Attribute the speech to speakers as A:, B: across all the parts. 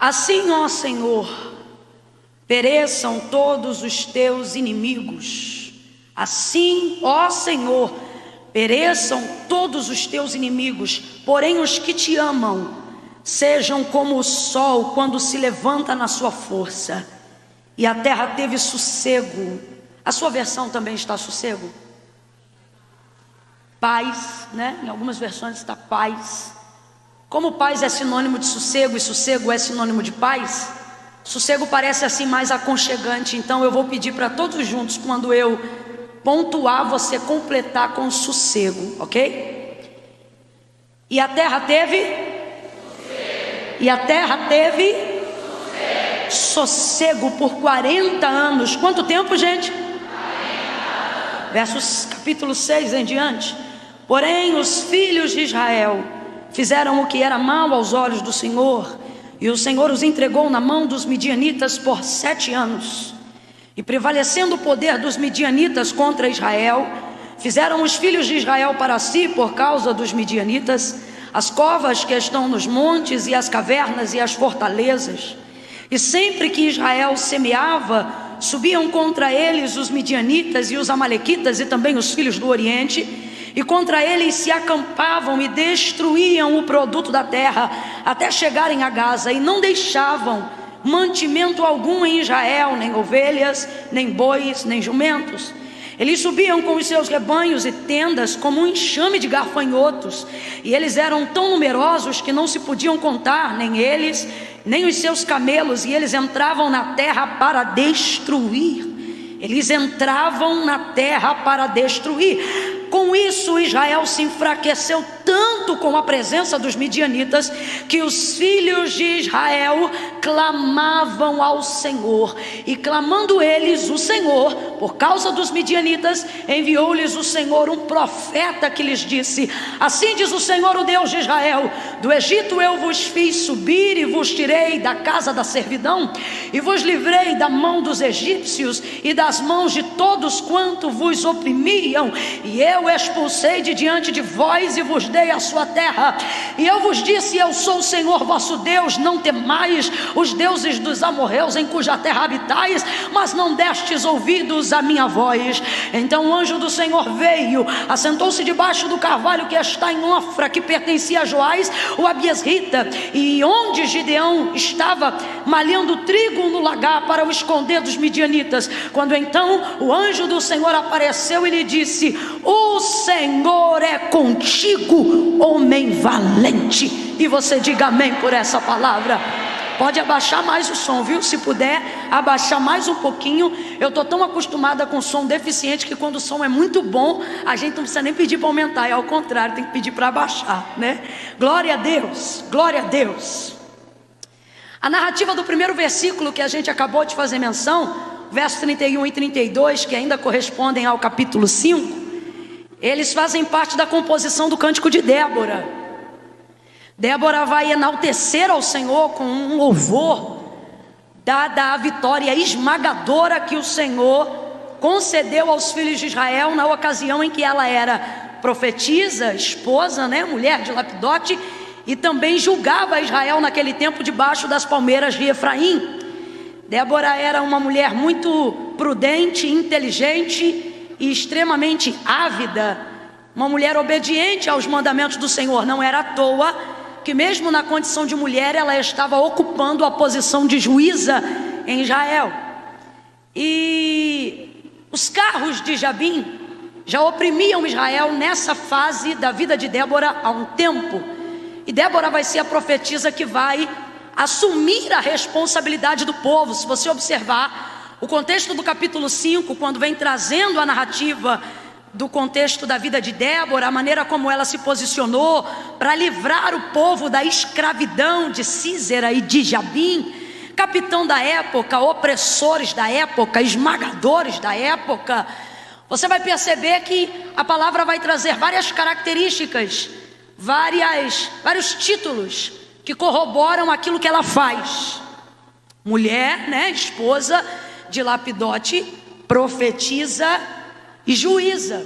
A: Assim, ó Senhor, pereçam todos os teus inimigos. Assim, ó Senhor, pereçam todos os teus inimigos. Porém, os que te amam sejam como o sol quando se levanta na sua força. E a terra teve sossego. A sua versão também está sossego? Paz, né? Em algumas versões está paz. Como paz é sinônimo de sossego e sossego é sinônimo de paz, sossego parece assim mais aconchegante. Então eu vou pedir para todos juntos, quando eu pontuar, você completar com sossego, ok? E a terra teve sossego. E a terra teve sossego por 40 anos. Quanto tempo, gente? 40 anos. Versos capítulo 6 em diante. Porém os filhos de Israel fizeram o que era mal aos olhos do Senhor, e o Senhor os entregou na mão dos midianitas por 7 anos. E prevalecendo o poder dos midianitas contra Israel, fizeram os filhos de Israel para si, por causa dos midianitas, as covas que estão nos montes, e as cavernas e as fortalezas. E sempre que Israel semeava, subiam contra eles os midianitas e os amalequitas e também os filhos do Oriente, e contra eles se acampavam e destruíam o produto da terra até chegarem a Gaza, e não deixavam mantimento algum em Israel, nem ovelhas, nem bois, nem jumentos. Eles subiam com os seus rebanhos e tendas como um enxame de gafanhotos, e eles eram tão numerosos que não se podiam contar, nem eles, nem os seus camelos, e eles entravam na terra para destruir. Eles entravam na terra para destruir. Com isso Israel se enfraqueceu tanto com a presença dos midianitas, que os filhos de Israel clamavam ao Senhor. E clamando eles, o Senhor, por causa dos midianitas, enviou-lhes o Senhor um profeta que lhes disse: assim diz o Senhor, o Deus de Israel: do Egito eu vos fiz subir e vos tirei da casa da servidão, e vos livrei da mão dos egípcios e das mãos de todos quanto vos oprimiam, e eu expulsei de diante de vós e vos dei a sua terra. E eu vos disse: eu sou o Senhor vosso Deus, não temais os deuses dos amorreus em cuja terra habitais, mas não destes ouvidos à minha voz. Então o anjo do Senhor veio, assentou-se debaixo do carvalho que está em Ofra, que pertencia a Joás o Abiesrita, e onde Gideão estava malhando trigo no lagar para o esconder dos midianitas. Quando então o anjo do Senhor apareceu e lhe disse: o Senhor é contigo, homem valente. E você diga amém por essa palavra. Pode abaixar mais o som, viu? Se puder abaixar mais um pouquinho. Eu estou tão acostumada com som deficiente que quando o som é muito bom, a gente não precisa nem pedir para aumentar, é ao contrário, tem que pedir para abaixar, né? Glória a Deus, glória a Deus. A narrativa do primeiro versículo que a gente acabou de fazer menção, versos 31 e 32, que ainda correspondem ao capítulo 5, eles fazem parte da composição do cântico de Débora. Débora vai enaltecer ao Senhor com um louvor, dada a vitória esmagadora que o Senhor concedeu aos filhos de Israel na ocasião em que ela era profetisa, esposa, né, mulher de Lapidote, e também julgava Israel naquele tempo debaixo das palmeiras de Efraim. Débora era uma mulher muito prudente, inteligente e extremamente ávida, uma mulher obediente aos mandamentos do Senhor. Não era à toa que mesmo na condição de mulher ela estava ocupando a posição de juíza em Israel. E os carros de Jabim já oprimiam Israel nessa fase da vida de Débora há um tempo, e Débora vai ser a profetisa que vai assumir a responsabilidade do povo. Se você observar o contexto do capítulo 5, quando vem trazendo a narrativa do contexto da vida de Débora, a maneira como ela se posicionou para livrar o povo da escravidão de Sísera e de Jabim, capitão da época, opressores da época, esmagadores da época, você vai perceber que a palavra vai trazer várias características, vários títulos que corroboram aquilo que ela faz. Mulher, né, esposa de Lapidote, profetiza e juíza.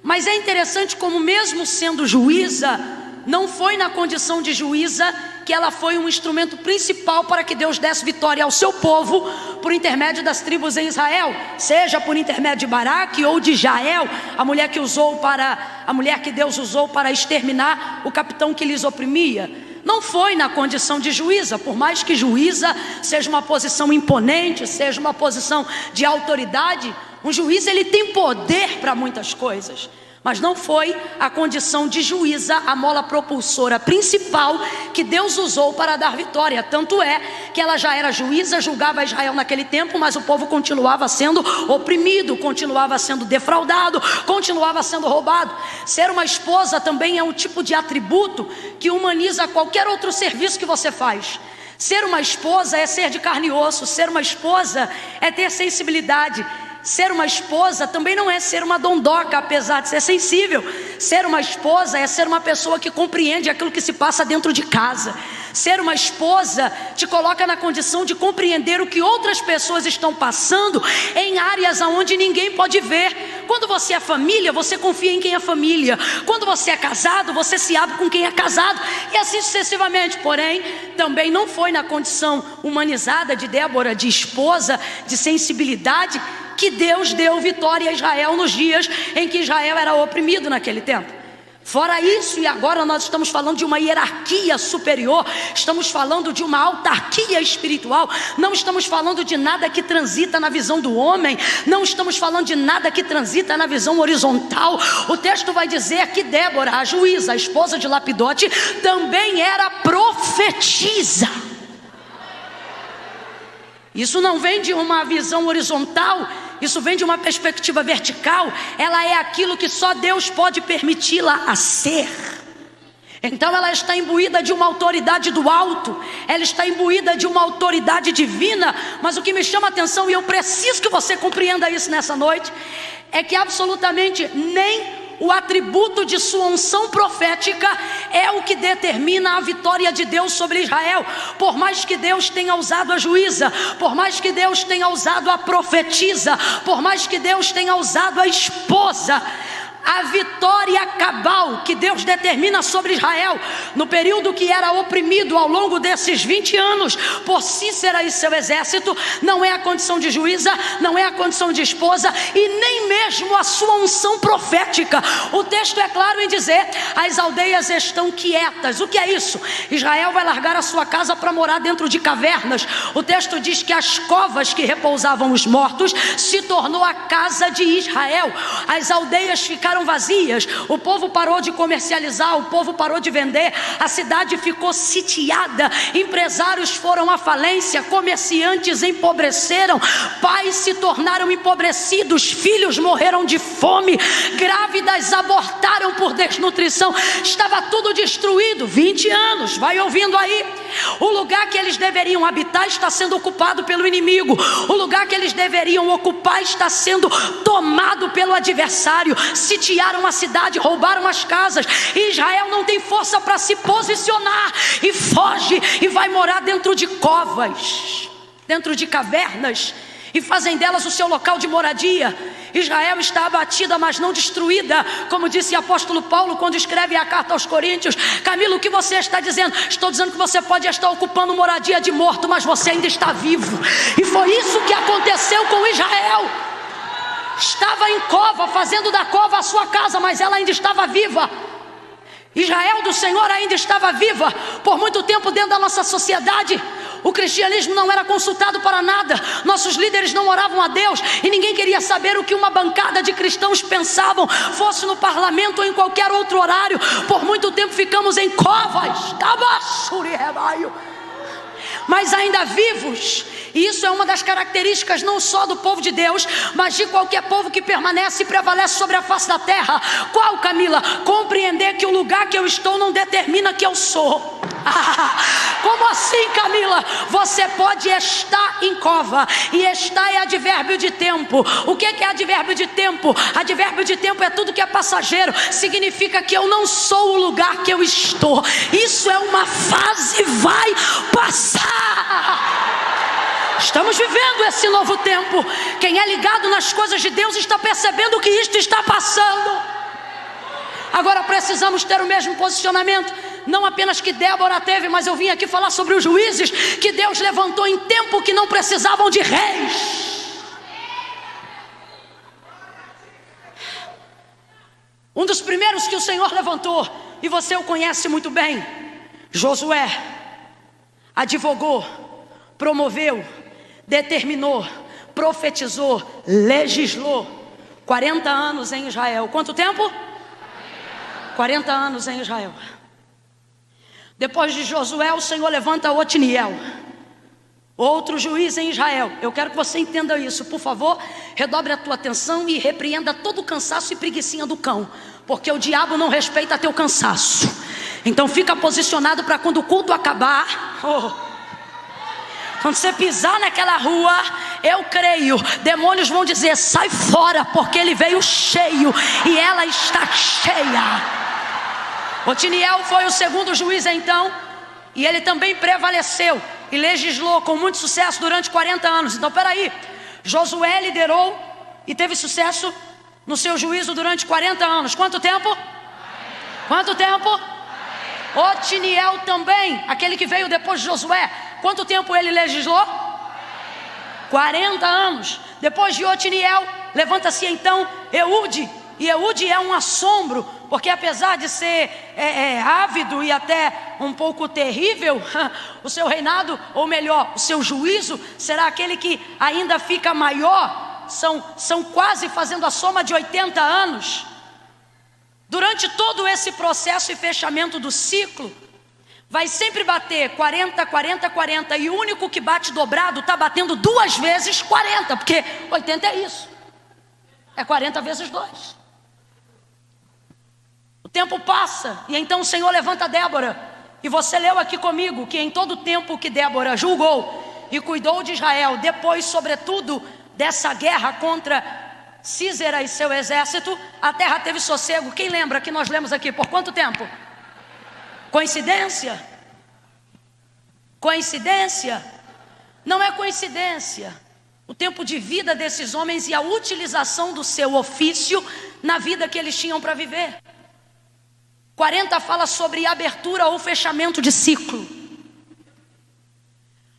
A: Mas é interessante como mesmo sendo juíza, não foi na condição de juíza que ela foi um instrumento principal para que Deus desse vitória ao seu povo por intermédio das tribos em Israel, seja por intermédio de Baraque ou de Jael, a mulher que Deus usou para exterminar o capitão que lhes oprimia. Não foi na condição de juíza, por mais que juíza seja uma posição imponente, seja uma posição de autoridade. Um juiz, ele tem poder para muitas coisas, mas não foi a condição de juíza a mola propulsora principal que Deus usou para dar vitória. Tanto é que ela já era juíza, julgava Israel naquele tempo, mas o povo continuava sendo oprimido, continuava sendo defraudado, continuava sendo roubado. Ser uma esposa também é um tipo de atributo que humaniza qualquer outro serviço que você faz. Ser uma esposa é ser de carne e osso, ser uma esposa é ter sensibilidade. Ser uma esposa também não é ser uma dondoca, apesar de ser sensível. Ser uma esposa é ser uma pessoa que compreende aquilo que se passa dentro de casa. Ser uma esposa te coloca na condição de compreender o que outras pessoas estão passando em áreas onde ninguém pode ver. Quando você é família, você confia em quem é família. Quando você é casado, você se abre com quem é casado, e assim sucessivamente. Porém, também não foi na condição humanizada de Débora, de esposa, de sensibilidade, que Deus deu vitória a Israel nos dias em que Israel era oprimido naquele tempo. Fora isso, e agora nós estamos falando de uma hierarquia superior, estamos falando de uma autarquia espiritual, não estamos falando de nada que transita na visão do homem, não estamos falando de nada que transita na visão horizontal. O texto vai dizer que Débora, a juíza, a esposa de Lapidote, também era profetisa. Isso não vem de uma visão horizontal, isso vem de uma perspectiva vertical. Ela é aquilo que só Deus pode permiti-la a ser. Então ela está imbuída de uma autoridade do alto, ela está imbuída de uma autoridade divina. Mas o que me chama a atenção, e eu preciso que você compreenda isso nessa noite, é que absolutamente nem o atributo de sua unção profética é o que determina a vitória de Deus sobre Israel. Por mais que Deus tenha usado a juíza, por mais que Deus tenha usado a profetisa, por mais que Deus tenha usado a esposa, a vitória cabal que Deus determina sobre Israel no período que era oprimido ao longo desses 20 anos por Cícera e seu exército, não é a condição de juíza, não é a condição de esposa e nem mesmo a sua unção profética. O texto é claro em dizer: as aldeias estão quietas. O que é isso? Israel vai largar a sua casa para morar dentro de cavernas. O texto diz que as covas que repousavam os mortos se tornou a casa de Israel. As aldeias ficaram vazias, o povo parou de comercializar, o povo parou de vender, a cidade ficou sitiada, empresários foram à falência, comerciantes empobreceram, pais se tornaram empobrecidos, filhos morreram de fome, grávidas abortaram por desnutrição, estava tudo destruído. 20 anos, vai ouvindo aí. O lugar que eles deveriam habitar está sendo ocupado pelo inimigo, o lugar que eles deveriam ocupar está sendo tomado pelo adversário. Sitiaram a cidade, roubaram as casas. Israel não tem força para se posicionar e foge e vai morar dentro de covas, dentro de cavernas, e fazem delas o seu local de moradia. Israel está abatida, mas não destruída, como disse o apóstolo Paulo quando escreve a carta aos Coríntios. Camilo, o que você está dizendo? Estou dizendo que você pode estar ocupando moradia de morto, mas você ainda está vivo. E foi isso que aconteceu com Israel. Estava em cova, fazendo da cova a sua casa, mas ela ainda estava viva. Israel do Senhor ainda estava viva. Por muito tempo dentro da nossa sociedade, o cristianismo não era consultado para nada, nossos líderes não oravam a Deus e ninguém queria saber o que uma bancada de cristãos pensavam, fosse no parlamento ou em qualquer outro horário. Por muito tempo ficamos em covas, mas ainda vivos. E isso é uma das características não só do povo de Deus, mas de qualquer povo que permanece e prevalece sobre a face da terra. Qual, Camila? Compreender que o lugar que eu estou não determina que eu sou. Como assim, Camila? Você pode estar em cova, e estar é advérbio de tempo. O que é advérbio de tempo? Advérbio de tempo é tudo que é passageiro. Significa que eu não sou o lugar que eu estou. Isso é uma fase, vai passar. Estamos vivendo esse novo tempo. Quem é ligado nas coisas de Deus está percebendo que isto está passando. Agora precisamos ter o mesmo posicionamento. Não apenas que Débora teve, mas eu vim aqui falar sobre os juízes que Deus levantou em tempo que não precisavam de reis. Um dos primeiros que o Senhor levantou, e você o conhece muito bem, Josué, advogou, promoveu, determinou, profetizou, legislou 40 anos em Israel. Quanto tempo? 40 anos em Israel. Depois de Josué, o Senhor levanta Otiniel, outro juiz em Israel. Eu quero que você entenda isso, por favor. Redobre a tua atenção e repreenda todo o cansaço e preguicinha do cão, porque o diabo não respeita teu cansaço. Então fica posicionado para quando o culto acabar, quando você pisar naquela rua, eu creio, demônios vão dizer: sai fora, porque ele veio cheio e ela está cheia. Otiniel foi o segundo juiz então, e ele também prevaleceu e legislou com muito sucesso durante 40 anos. Então peraí, Josué liderou e teve sucesso no seu juízo durante 40 anos. Quanto tempo? Quanto tempo? Otiniel também, aquele que veio depois de Josué, quanto tempo ele legislou? 40 anos. Depois de Otiniel, levanta-se então Eude. E Eude é um assombro, porque apesar de ser ávido e até um pouco terrível, o seu reinado, ou melhor, o seu juízo, será aquele que ainda fica maior. São quase fazendo a soma de 80 anos. Durante todo esse processo e fechamento do ciclo, vai sempre bater 40, 40, 40. E o único que bate dobrado está batendo 2 vezes 40, porque 80 é isso. É 40 vezes 2. O tempo passa e então o Senhor levanta Débora. E você leu aqui comigo que em todo o tempo que Débora julgou e cuidou de Israel, depois sobretudo dessa guerra contra Císera e seu exército, a terra teve sossego. Quem lembra que nós lemos aqui? Por quanto tempo? Coincidência? Coincidência? Não é coincidência o tempo de vida desses homens e a utilização do seu ofício na vida que eles tinham para viver. 40 fala sobre abertura ou fechamento de ciclo.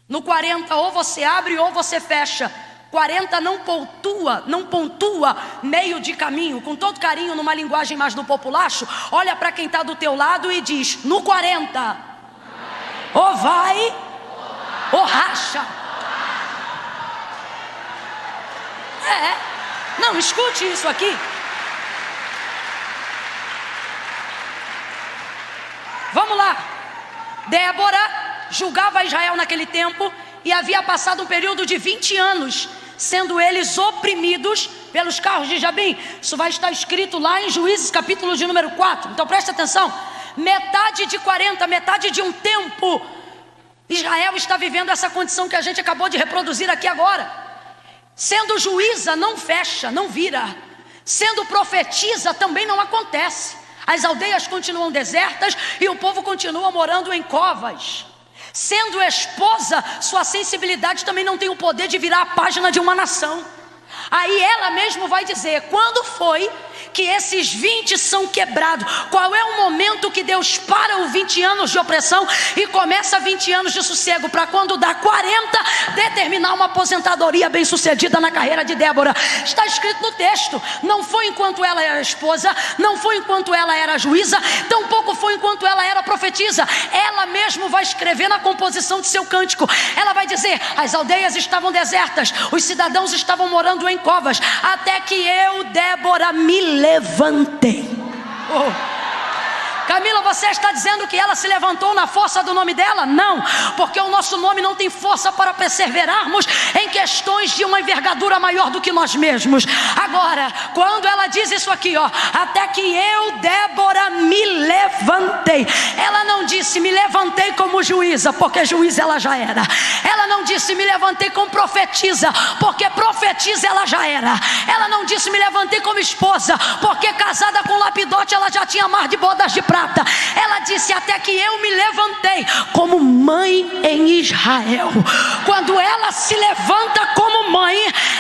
A: No 40 ou você abre ou você fecha. 40 não pontua meio de caminho. Com todo carinho, numa linguagem mais do populacho, olha para quem está do teu lado e diz: no 40 ou vai ou racha. Não, escute isso aqui. Vamos lá. Débora julgava Israel naquele tempo e havia passado um período de 20 anos, sendo eles oprimidos pelos carros de Jabim. Isso vai estar escrito lá em Juízes, capítulo de número 4. Então preste atenção. Metade de 40, metade de um tempo, Israel está vivendo essa condição que a gente acabou de reproduzir aqui agora. Sendo juíza, não fecha, não vira. Sendo profetisa, também não acontece. As aldeias continuam desertas e o povo continua morando em covas. Sendo esposa, sua sensibilidade também não tem o poder de virar a página de uma nação. Aí ela mesmo vai dizer: quando foi que esses 20 são quebrados? Qual é o momento que Deus para os 20 anos de opressão e começa 20 anos de sossego, para quando dá 40, determinar uma aposentadoria bem sucedida na carreira de Débora? Está escrito no texto. Não foi enquanto ela era esposa, não foi enquanto ela era juíza, tampouco foi enquanto ela era profetisa. Ela mesmo vai escrever na composição de seu cântico. Ela vai dizer: as aldeias estavam desertas, os cidadãos estavam morando em covas, até que eu, Débora, me levantei. Camila, você está dizendo que ela se levantou na força do nome dela? Não, porque o nosso nome não tem força para perseverarmos em questões de uma envergadura maior do que nós mesmos. Agora, quando ela diz isso aqui, até que eu, Débora, me levantei, ela não disse me levantei como juíza, porque juíza ela já era. Ela não disse me levantei como profetisa, porque profetisa ela já era. Ela não disse me levantei como esposa, porque casada com Lapidote ela já tinha mar de bodas de prata. Ela disse: até que eu me levantei como mãe em Israel. Quando ela se levanta como mãe,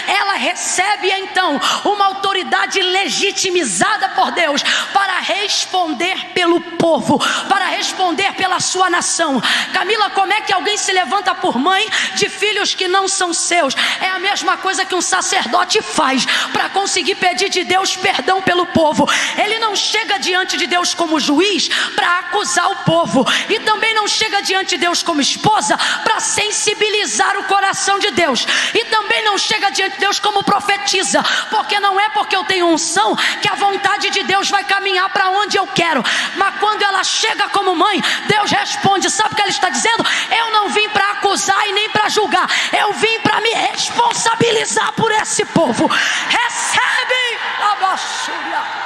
A: ela recebe então uma autoridade legitimizada por Deus para responder pelo povo, para responder pela sua nação. Camila, como é que alguém se levanta por mãe de filhos que não são seus? É a mesma coisa que um sacerdote faz para conseguir pedir de Deus perdão pelo povo. Ele não chega diante de Deus como juiz para acusar o povo, e também não chega diante de Deus como esposa para sensibilizar o coração de Deus, e também não chega diante de Deus como profetiza, porque não é porque eu tenho unção que a vontade de Deus vai caminhar para onde eu quero. Mas quando ela chega como mãe, Deus responde. Sabe o que ela está dizendo? Eu não vim para acusar e nem para julgar, eu vim para me responsabilizar por esse povo. Recebe a basura.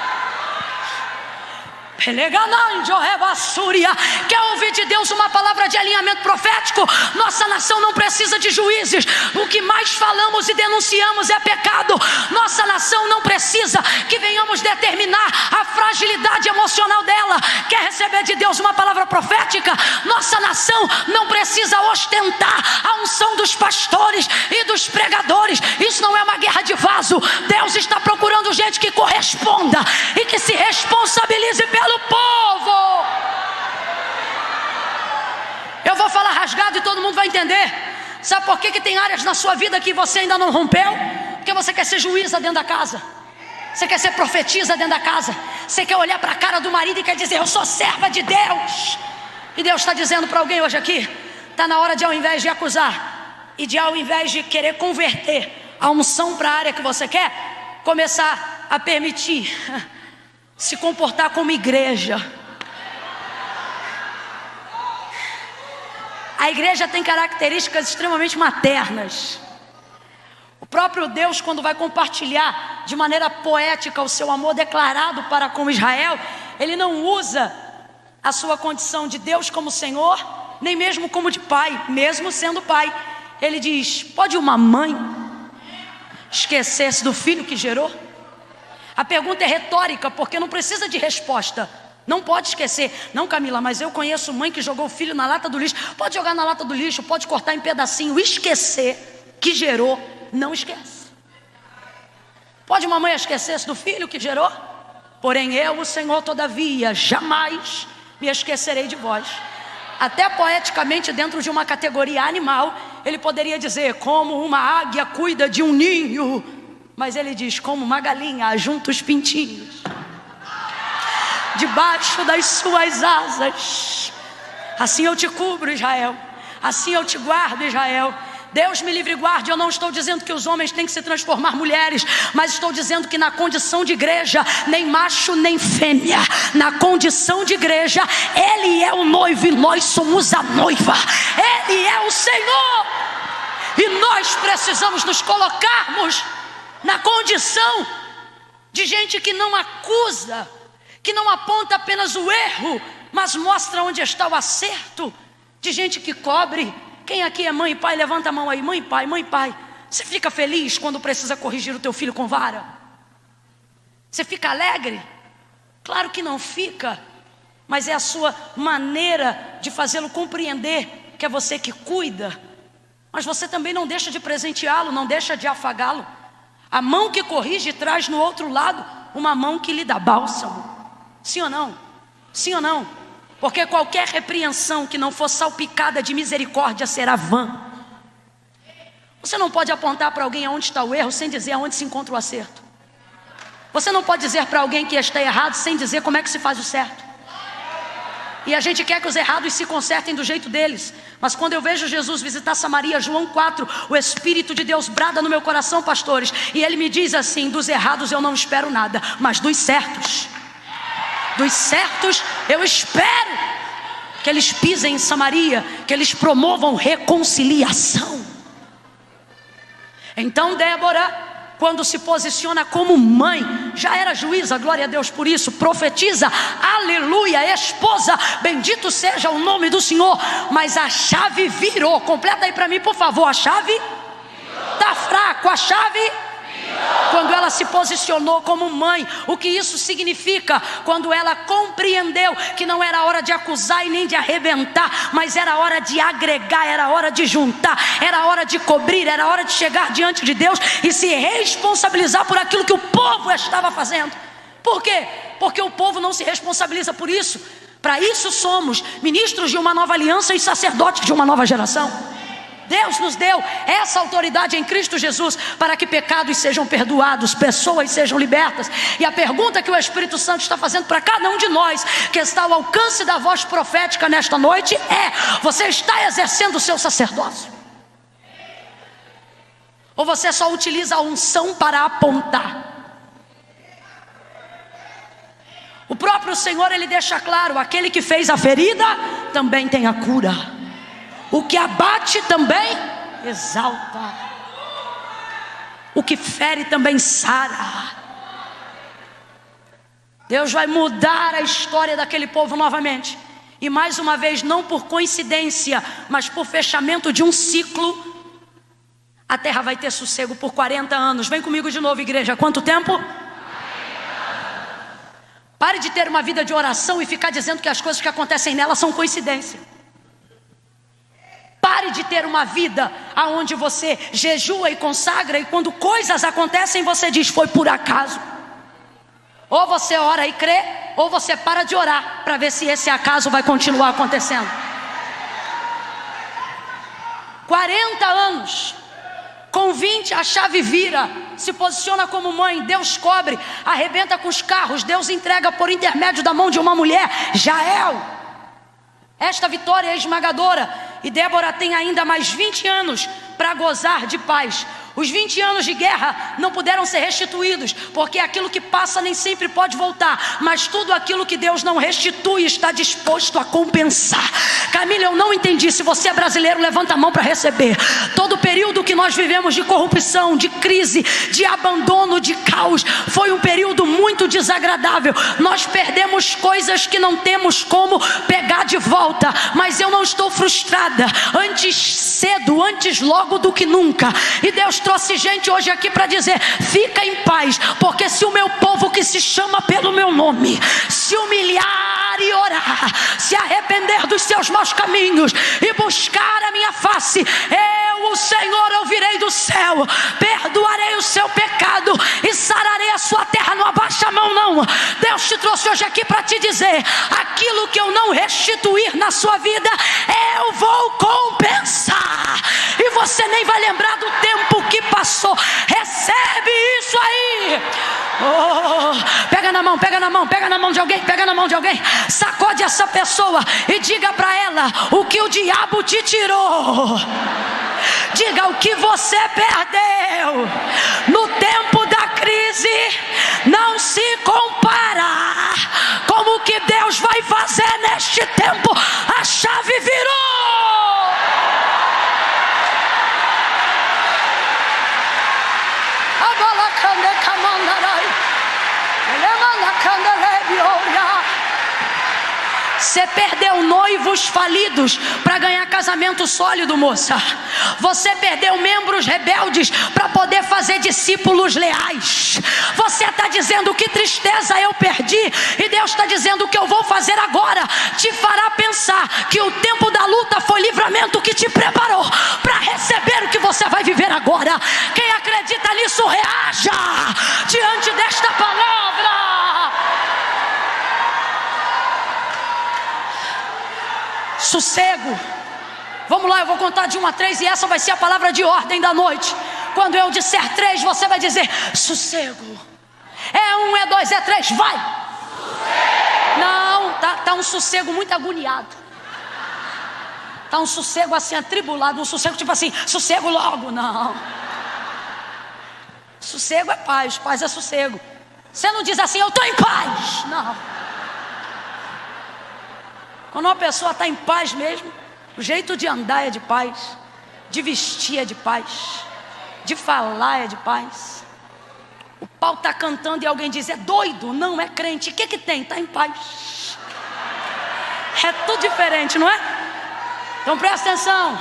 A: Quer ouvir de Deus uma palavra de alinhamento profético? Nossa nação não precisa de juízes. O que mais falamos e denunciamos é pecado. Nossa nação não precisa que venhamos determinar a fragilidade emocional dela. Quer receber de Deus uma palavra profética? Nossa nação não precisa ostentar a unção dos pastores e dos pregadores. Isso não é uma guerra de vaso. Deus está procurando gente que corresponda e que se responsabilize pelo povo. Eu vou falar rasgado e todo mundo vai entender. Sabe por que tem áreas na sua vida que você ainda não rompeu? Porque você quer ser juíza dentro da casa, você quer ser profetisa dentro da casa, você quer olhar para a cara do marido e quer dizer: eu sou serva de Deus. E Deus está dizendo para alguém hoje aqui: está na hora de, ao invés de acusar e de, ao invés de querer converter a unção para a área que você quer, começar a permitir se comportar como igreja. A igreja tem características extremamente maternas. O próprio Deus, quando vai compartilhar de maneira poética o seu amor declarado para com Israel, ele não usa a sua condição de Deus como Senhor, nem mesmo como de pai, mesmo sendo pai. Ele diz: pode uma mãe esquecer-se do filho que gerou? A pergunta é retórica, porque não precisa de resposta. Não pode esquecer. Não, Camila, mas eu conheço mãe que jogou o filho na lata do lixo. Pode jogar na lata do lixo, pode cortar em pedacinho. Esquecer que gerou, não esquece. Pode uma mãe esquecer-se do filho que gerou? Porém eu, o Senhor, todavia, jamais me esquecerei de vós. Até poeticamente, dentro de uma categoria animal, ele poderia dizer: como uma águia cuida de um ninho. Mas ele diz: como uma galinha ajunta os pintinhos debaixo das suas asas, assim eu te cubro, Israel, assim eu te guardo, Israel. Deus me livre e guarde. Eu não estou dizendo que os homens têm que se transformar mulheres, mas estou dizendo que na condição de igreja, nem macho nem fêmea, na condição de igreja, Ele é o noivo e nós somos a noiva. Ele é o Senhor, e nós precisamos nos colocarmos na condição de gente que não acusa, que não aponta apenas o erro, mas mostra onde está o acerto, de gente que cobre. Quem aqui é mãe e pai? Levanta a mão aí. Mãe e pai, mãe e pai. Você fica feliz quando precisa corrigir o teu filho com vara? Você fica alegre? Claro que não fica, mas é a sua maneira de fazê-lo compreender que é você que cuida. Mas você também não deixa de presenteá-lo, não deixa de afagá-lo. A mão que corrige traz no outro lado uma mão que lhe dá bálsamo. Sim ou não? Sim ou não? Porque qualquer repreensão que não for salpicada de misericórdia será vã. Você não pode apontar para alguém aonde está o erro sem dizer aonde se encontra o acerto. Você não pode dizer para alguém que está errado sem dizer como é que se faz o certo. E a gente quer que os errados se consertem do jeito deles. Mas quando eu vejo Jesus visitar Samaria, João 4, o Espírito de Deus brada no meu coração, pastores, e Ele me diz assim: dos errados eu não espero nada, mas dos certos eu espero que eles pisem em Samaria, que eles promovam reconciliação. Então Débora, quando se posiciona como mãe, já era juíza, glória a Deus por isso, profetiza, aleluia, esposa, bendito seja o nome do Senhor. Mas a chave virou. Completa aí para mim, por favor. A chave está fraco, a chave virou. quando ela se posicionou como mãe. O que isso significa? Quando ela compreendeu que não era hora de acusar e nem de arrebentar, mas era hora de agregar, era hora de juntar, era hora de cobrir, era hora de chegar diante de Deus e se responsabilizar por aquilo que o povo estava fazendo. Por quê? Porque o povo não se responsabiliza por isso. Para isso somos ministros de uma nova aliança e sacerdotes de uma nova geração. Deus nos deu essa autoridade em Cristo Jesus para que pecados sejam perdoados, pessoas sejam libertas. E a pergunta que o Espírito Santo está fazendo para cada um de nós que está ao alcance da voz profética nesta noite é: você está exercendo o seu sacerdócio? Ou você só utiliza a unção para apontar? O próprio Senhor, Ele deixa claro: aquele que fez a ferida também tem a cura. O que abate também exalta. O que fere também sara. Deus vai mudar a história daquele povo novamente. E mais uma vez, não por coincidência, mas por fechamento de um ciclo, a terra vai ter sossego por 40 anos. Vem comigo de novo, igreja. Quanto tempo? Pare de ter uma vida de oração e ficar dizendo que as coisas que acontecem nela são coincidência. Pare de ter uma vida onde você jejua e consagra, e quando coisas acontecem você diz: foi por acaso. Ou você ora e crê, ou você para de orar para ver se esse acaso vai continuar acontecendo. 40 anos. Com 20 a chave vira, se posiciona como mãe, Deus cobre, arrebenta com os carros, Deus entrega por intermédio da mão de uma mulher, Jael. Esta vitória é esmagadora, e Débora tem ainda mais 20 anos para gozar de paz. Os 20 anos de guerra não puderam ser restituídos, porque aquilo que passa nem sempre pode voltar, mas tudo aquilo que Deus não restitui está disposto a compensar. Camila, eu não entendi. Se você é brasileiro, levanta a mão para receber. Todo o período que nós vivemos de corrupção, de crise, de abandono, de caos, foi um período muito desagradável. Nós perdemos coisas que não temos como pegar de volta, mas eu não estou frustrada. Antes cedo, antes logo do que nunca. E Deus trouxe gente hoje aqui para dizer: fica em paz, porque se o meu povo que se chama pelo meu nome se humilhar e orar, se arrepender dos seus maus caminhos e buscar a minha face, eu, o Senhor, ouvirei do céu, perdoarei o seu pecado e sararei a sua terra. Não abaixa a mão não. Deus te trouxe hoje aqui para te dizer: aquilo que eu não restituir na sua vida, eu vou compensar, e você nem vai lembrar do tempo que passou. Recebe isso aí. Oh, pega na mão, pega na mão, pega na mão de alguém, pega na mão de alguém, sacode essa pessoa e diga para ela o que o diabo te tirou. Diga: o que você perdeu no tempo da crise não se compara com o que Deus vai fazer neste tempo. A chave virou. Você perdeu noivos falidos para ganhar casamento sólido, moça. Você perdeu membros rebeldes para poder fazer discípulos leais. Você está dizendo: que tristeza eu perdi. E Deus está dizendo: o que eu vou fazer agora te fará pensar que o tempo da luta foi livramento que te preparou para receber o que você vai viver agora. Quem acredita nisso, reaja diante desta palavra. Sossego. Vamos lá, eu vou contar de 1 a 3 e essa vai ser a palavra de ordem da noite. Quando eu disser 3, você vai dizer: sossego. É 1, é 2, é 3, vai. Sossego. Não, tá um sossego muito agoniado. Tá um sossego assim atribulado, um sossego tipo assim: sossego logo. Não. Sossego é paz, paz é sossego. Você não diz assim: eu estou em paz. Não. Quando uma pessoa está em paz mesmo, o jeito de andar é de paz, de vestir é de paz, de falar é de paz. O pau está cantando e alguém diz: é doido, não é crente. O que tem? Está em paz. É tudo diferente, não é? Então presta atenção.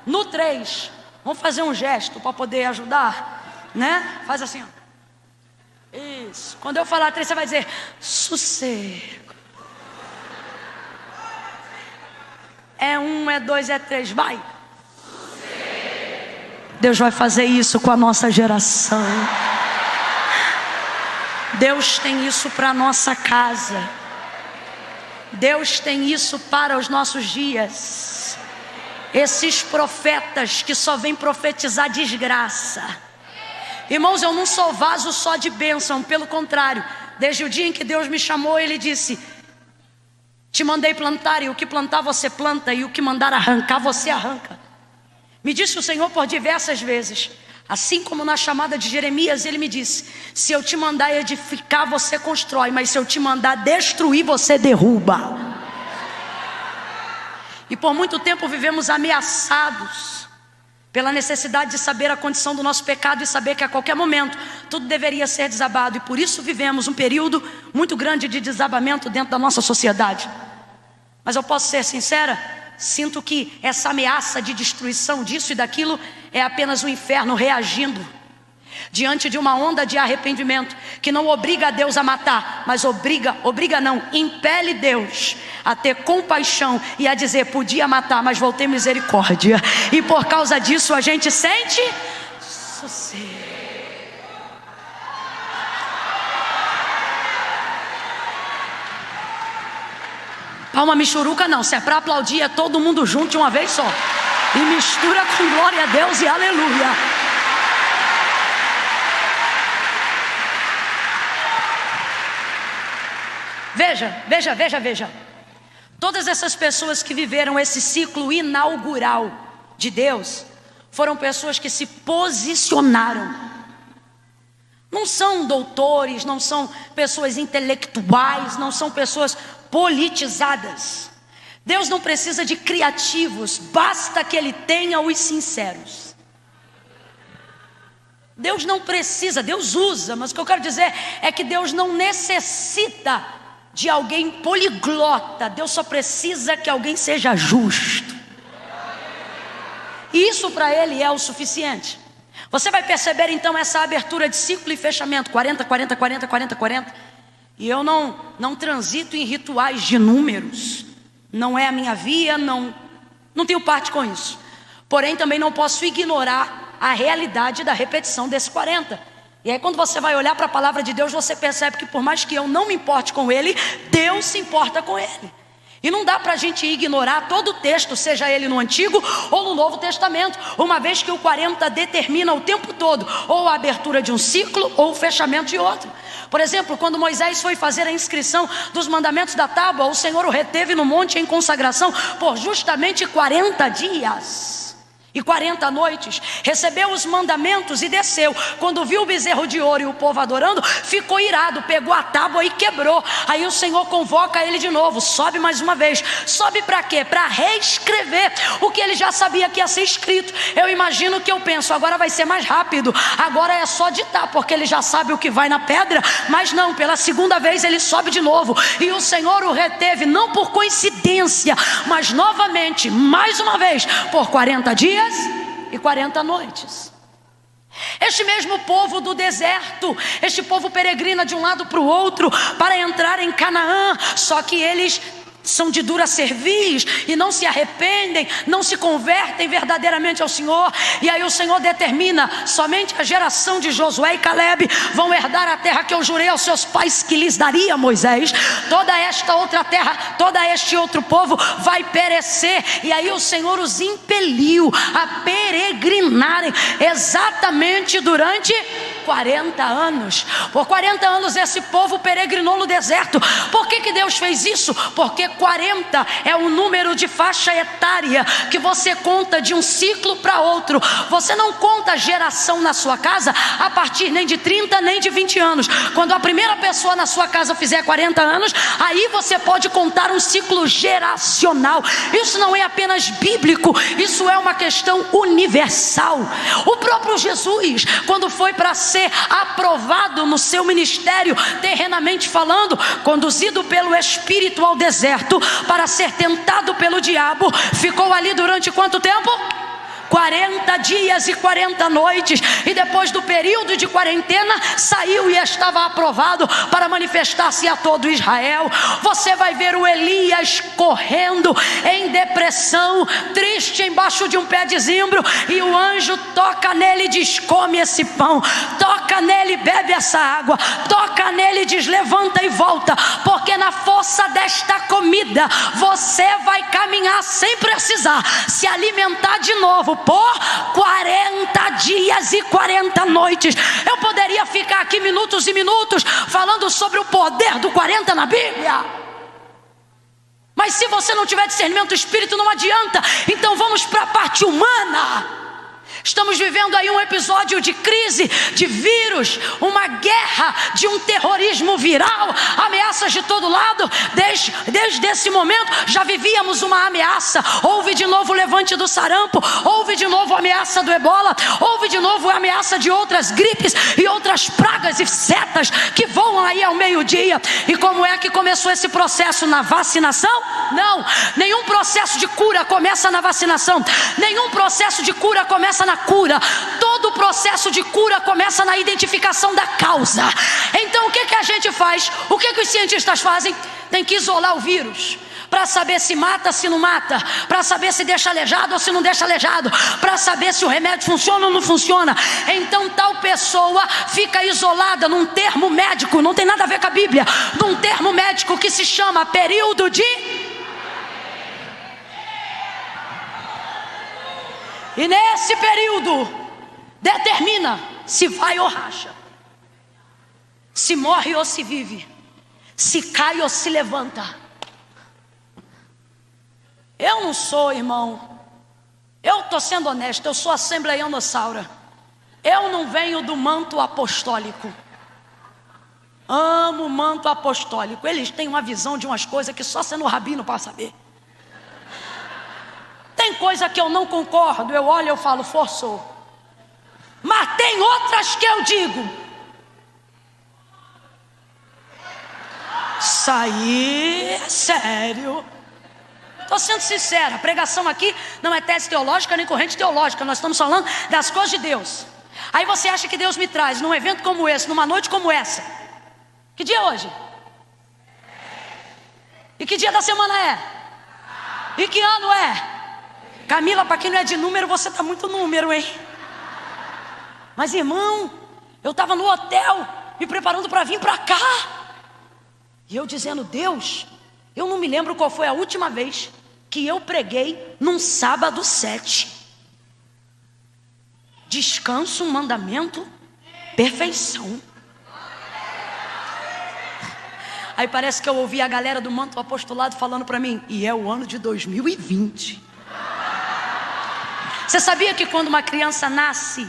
A: No 3, vamos fazer um gesto para poder ajudar, né? Faz assim, ó. Isso. Quando eu falar 3, você vai dizer sossego. É 1, é 2, é 3, vai. Deus vai fazer isso com a nossa geração. Deus tem isso para a nossa casa. Deus tem isso para os nossos dias. Esses profetas que só vêm profetizar desgraça. Irmãos, eu não sou vaso só de bênção, pelo contrário. Desde o dia em que Deus me chamou, Ele disse: te mandei plantar, e o que plantar você planta, e o que mandar arrancar você arranca. Me disse o Senhor por diversas vezes. Assim como na chamada de Jeremias, Ele me disse: se eu te mandar edificar, você constrói, mas se eu te mandar destruir, você derruba. E por muito tempo vivemos ameaçados pela necessidade de saber a condição do nosso pecado e saber que a qualquer momento tudo deveria ser desabado. E por isso vivemos um período muito grande de desabamento dentro da nossa sociedade. Mas eu posso ser sincera, sinto que essa ameaça de destruição disso e daquilo é apenas o inferno reagindo diante de uma onda de arrependimento que não obriga a Deus a matar, mas impele Deus a ter compaixão e a dizer: podia matar, mas vou ter misericórdia. E por causa disso a gente sente sossego. Palma michuruca não, se é para aplaudir é todo mundo junto de uma vez só. E mistura com glória a Deus e aleluia. Veja. Todas essas pessoas que viveram esse ciclo inaugural de Deus foram pessoas que se posicionaram. Não são doutores, não são pessoas intelectuais, não são pessoas politizadas. Deus não precisa de criativos, basta que Ele tenha os sinceros. Deus não precisa, Deus usa, mas o que eu quero dizer é que Deus não necessita de alguém poliglota. Deus só precisa que alguém seja justo. E isso para Ele é o suficiente. Você vai perceber então essa abertura de ciclo e fechamento, 40. E eu não transito em rituais de números. Não é a minha via, não tenho parte com isso. Porém também não posso ignorar a realidade da repetição desse 40. E aí quando você vai olhar para a palavra de Deus, você percebe que por mais que eu não me importe com ele, Deus se importa com ele. E não dá para a gente ignorar todo o texto, seja ele no Antigo ou no Novo Testamento, uma vez que o 40 determina o tempo todo ou a abertura de um ciclo ou o fechamento de outro. Por exemplo, quando Moisés foi fazer a inscrição dos mandamentos da tábua, o Senhor o reteve no monte em consagração por justamente 40 dias. E 40 noites, recebeu os mandamentos e desceu. Quando viu o bezerro de ouro e o povo adorando, ficou irado, pegou a tábua e quebrou. Aí o Senhor convoca ele de novo, sobe mais uma vez. Sobe para quê? Para reescrever o que ele já sabia que ia ser escrito. Eu imagino que eu penso, agora vai ser mais rápido, agora é só ditar, porque ele já sabe o que vai na pedra. Mas não, pela segunda vez ele sobe de novo. E o Senhor o reteve, não por coincidência, mas novamente, mais uma vez, por 40 dias e 40 noites. Este mesmo povo do deserto, este povo peregrina de um lado para o outro para entrar em Canaã, só que eles são de dura cerviz e não se arrependem, não se convertem verdadeiramente ao Senhor. E aí o Senhor determina: somente a geração de Josué e Calebe vão herdar a terra que eu jurei aos seus pais que lhes daria, Moisés. Toda esta outra terra, todo este outro povo vai perecer. E aí o Senhor os impeliu a peregrinarem exatamente durante 40 anos. Por 40 anos esse povo peregrinou no deserto. Por que Deus fez isso? Porque 40 é o número de faixa etária que você conta de um ciclo para outro. Você não conta geração na sua casa a partir nem de 30 nem de 20 anos. Quando a primeira pessoa na sua casa fizer 40 anos, aí você pode contar um ciclo geracional. Isso não é apenas bíblico, isso é uma questão universal. O próprio Jesus, quando foi para ser aprovado no seu ministério, terrenamente falando, conduzido pelo Espírito ao deserto para ser tentado pelo diabo, ficou ali durante quanto tempo? 40 dias e 40 noites, e depois do período de quarentena saiu e estava aprovado para manifestar-se a todo Israel. Você vai ver o Elias correndo em depressão, triste embaixo de um pé de zimbro, e o anjo toca nele e diz: come esse pão, toca nele, bebe essa água, toca nele e diz: levanta e volta, porque na força desta comida você vai caminhar sem precisar se alimentar de novo por 40 dias e 40 noites. Eu poderia ficar aqui minutos e minutos falando sobre o poder do 40 na Bíblia, mas se você não tiver discernimento do Espírito não adianta. Então vamos para a parte humana. Estamos vivendo aí um episódio de crise, de vírus, uma guerra, de um terrorismo viral, ameaças de todo lado. Desde esse momento já vivíamos uma ameaça. Houve de novo o levante do sarampo, houve de novo a ameaça do ebola, houve de novo a ameaça de outras gripes e outras pragas e setas que voam aí ao meio-dia. E como é que começou esse processo? Na vacinação? Não, nenhum processo de cura começa na vacinação, nenhum processo de cura começa na cura. Todo o processo de cura começa na identificação da causa. Então o que a gente faz? O que os cientistas fazem? Tem que isolar o vírus para saber se mata, se não mata, para saber se deixa aleijado ou se não deixa aleijado, para saber se o remédio funciona ou não funciona. Então tal pessoa fica isolada num termo médico, não tem nada a ver com a Bíblia, num termo médico que se chama período de... E nesse período determina se vai ou racha, se morre ou se vive, se cai ou se levanta. Eu não sou, irmão, eu estou sendo honesto, eu sou assembleianossaura. Eu não venho do manto apostólico. Amo o manto apostólico. Eles têm uma visão de umas coisas que só sendo rabino para saber. Tem coisa que eu não concordo, eu olho e eu falo, forçou. Mas tem outras que eu digo, isso aí é sério. Estou sendo sincera, a pregação aqui não é tese teológica nem corrente teológica. Nós estamos falando das coisas de Deus. Aí você acha que Deus me traz num evento como esse, numa noite como essa. Que dia é hoje? E que dia da semana é? E que ano é? Camila, para quem não é de número, você está muito número, hein? Mas irmão, eu estava no hotel, me preparando para vir para cá, e eu dizendo, Deus, eu não me lembro qual foi a última vez que eu preguei num sábado 7. Descanso, mandamento, perfeição. Aí parece que eu ouvi a galera do manto apostolado falando para mim, e é o ano de 2020. Você sabia que quando uma criança nasce,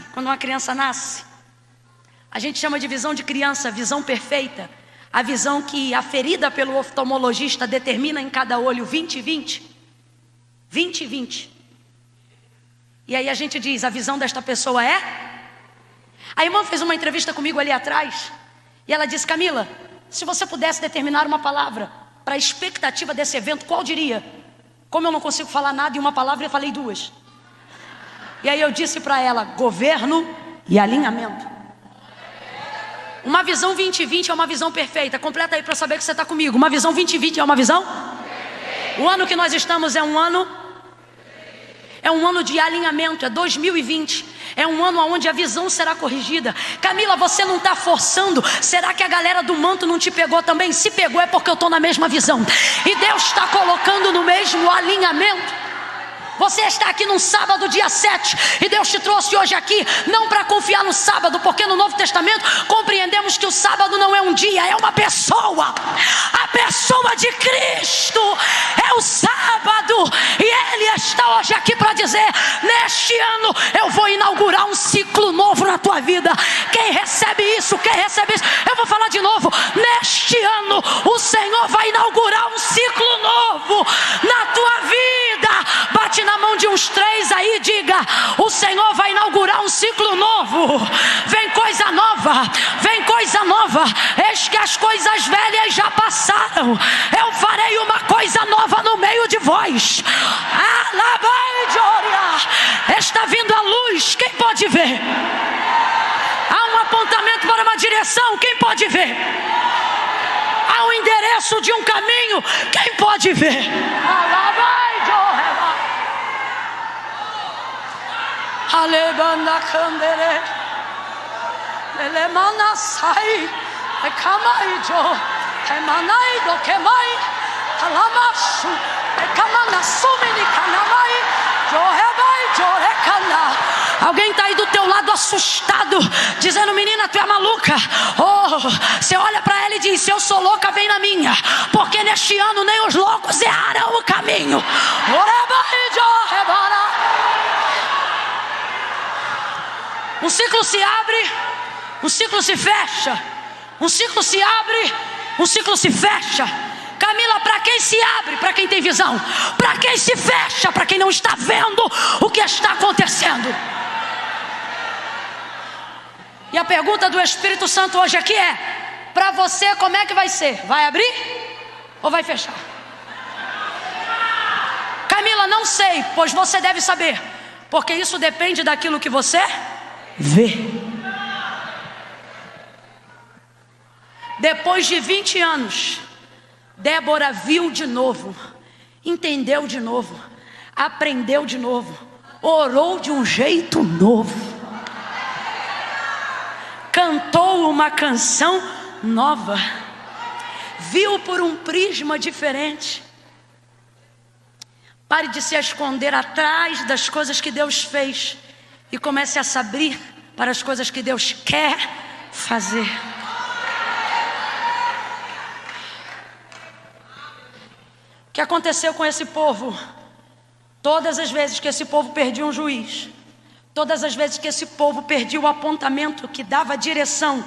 A: a gente chama de visão de criança, visão perfeita, a visão que aferida pelo oftalmologista determina em cada olho 20/20. 20/20. E aí a gente diz, a visão desta pessoa é? A irmã fez uma entrevista comigo ali atrás, e ela disse, Camila, se você pudesse determinar uma palavra para a expectativa desse evento, qual diria? Como eu não consigo falar nada em uma palavra, eu falei 2. E aí eu disse para ela, governo e alinhamento. Uma visão 20/20 é uma visão perfeita. Completa aí para saber que você está comigo. Uma visão 20/20 é uma visão? O ano que nós estamos é um ano de alinhamento, é 2020. É um ano onde a visão será corrigida. Camila, você não está forçando. Será que a galera do manto não te pegou também? Se pegou é porque eu estou na mesma visão. E Deus está colocando no mesmo alinhamento. Você está aqui num sábado, dia 7, e Deus te trouxe hoje aqui, não para confiar no sábado, porque no Novo Testamento compreendemos que o sábado não é um dia, é uma pessoa. A pessoa de Cristo é o sábado, e Ele está hoje aqui para dizer, neste ano eu vou inaugurar um ciclo novo na tua vida. Quem recebe isso? Quem recebe isso? Eu vou falar de novo, neste ano o Senhor vai inaugurar um ciclo novo na tua vida. Bate na mão de uns 3 aí e diga, o Senhor vai inaugurar um ciclo novo. Vem coisa nova, vem coisa nova. Eis que as coisas velhas já passaram, eu farei uma coisa nova no meio de vós. Está vindo a luz, quem pode ver? Há um apontamento para uma direção, quem pode ver? Há um endereço de um caminho, quem pode ver? Alebanda candere, elemana sai, ekamaijo, emanai do kemai, alamashu, ekamana sumini kanamai, jorebai jorekana. Alguém está aí do teu lado assustado, dizendo: menina, tu é maluca. Oh, você olha para ela e diz: se eu sou louca, vem na minha, porque neste ano nem os loucos errarão o caminho. Um ciclo se abre, um ciclo se fecha. Um ciclo se abre, um ciclo se fecha. Camila, para quem se abre? Para quem tem visão. Para quem se fecha? Para quem não está vendo o que está acontecendo. E a pergunta do Espírito Santo hoje aqui é: para você como é que vai ser? Vai abrir ou vai fechar? Camila, não sei, pois você deve saber, porque isso depende daquilo que você vê. Depois de 20 anos, Débora viu de novo, entendeu de novo, aprendeu de novo, orou de um jeito novo, cantou uma canção nova, viu por um prisma diferente. Pare de se esconder atrás das coisas que Deus fez e comece a se abrir para as coisas que Deus quer fazer. O que aconteceu com esse povo? Todas as vezes que esse povo perdia um juiz, todas as vezes que esse povo perdia o apontamento que dava direção,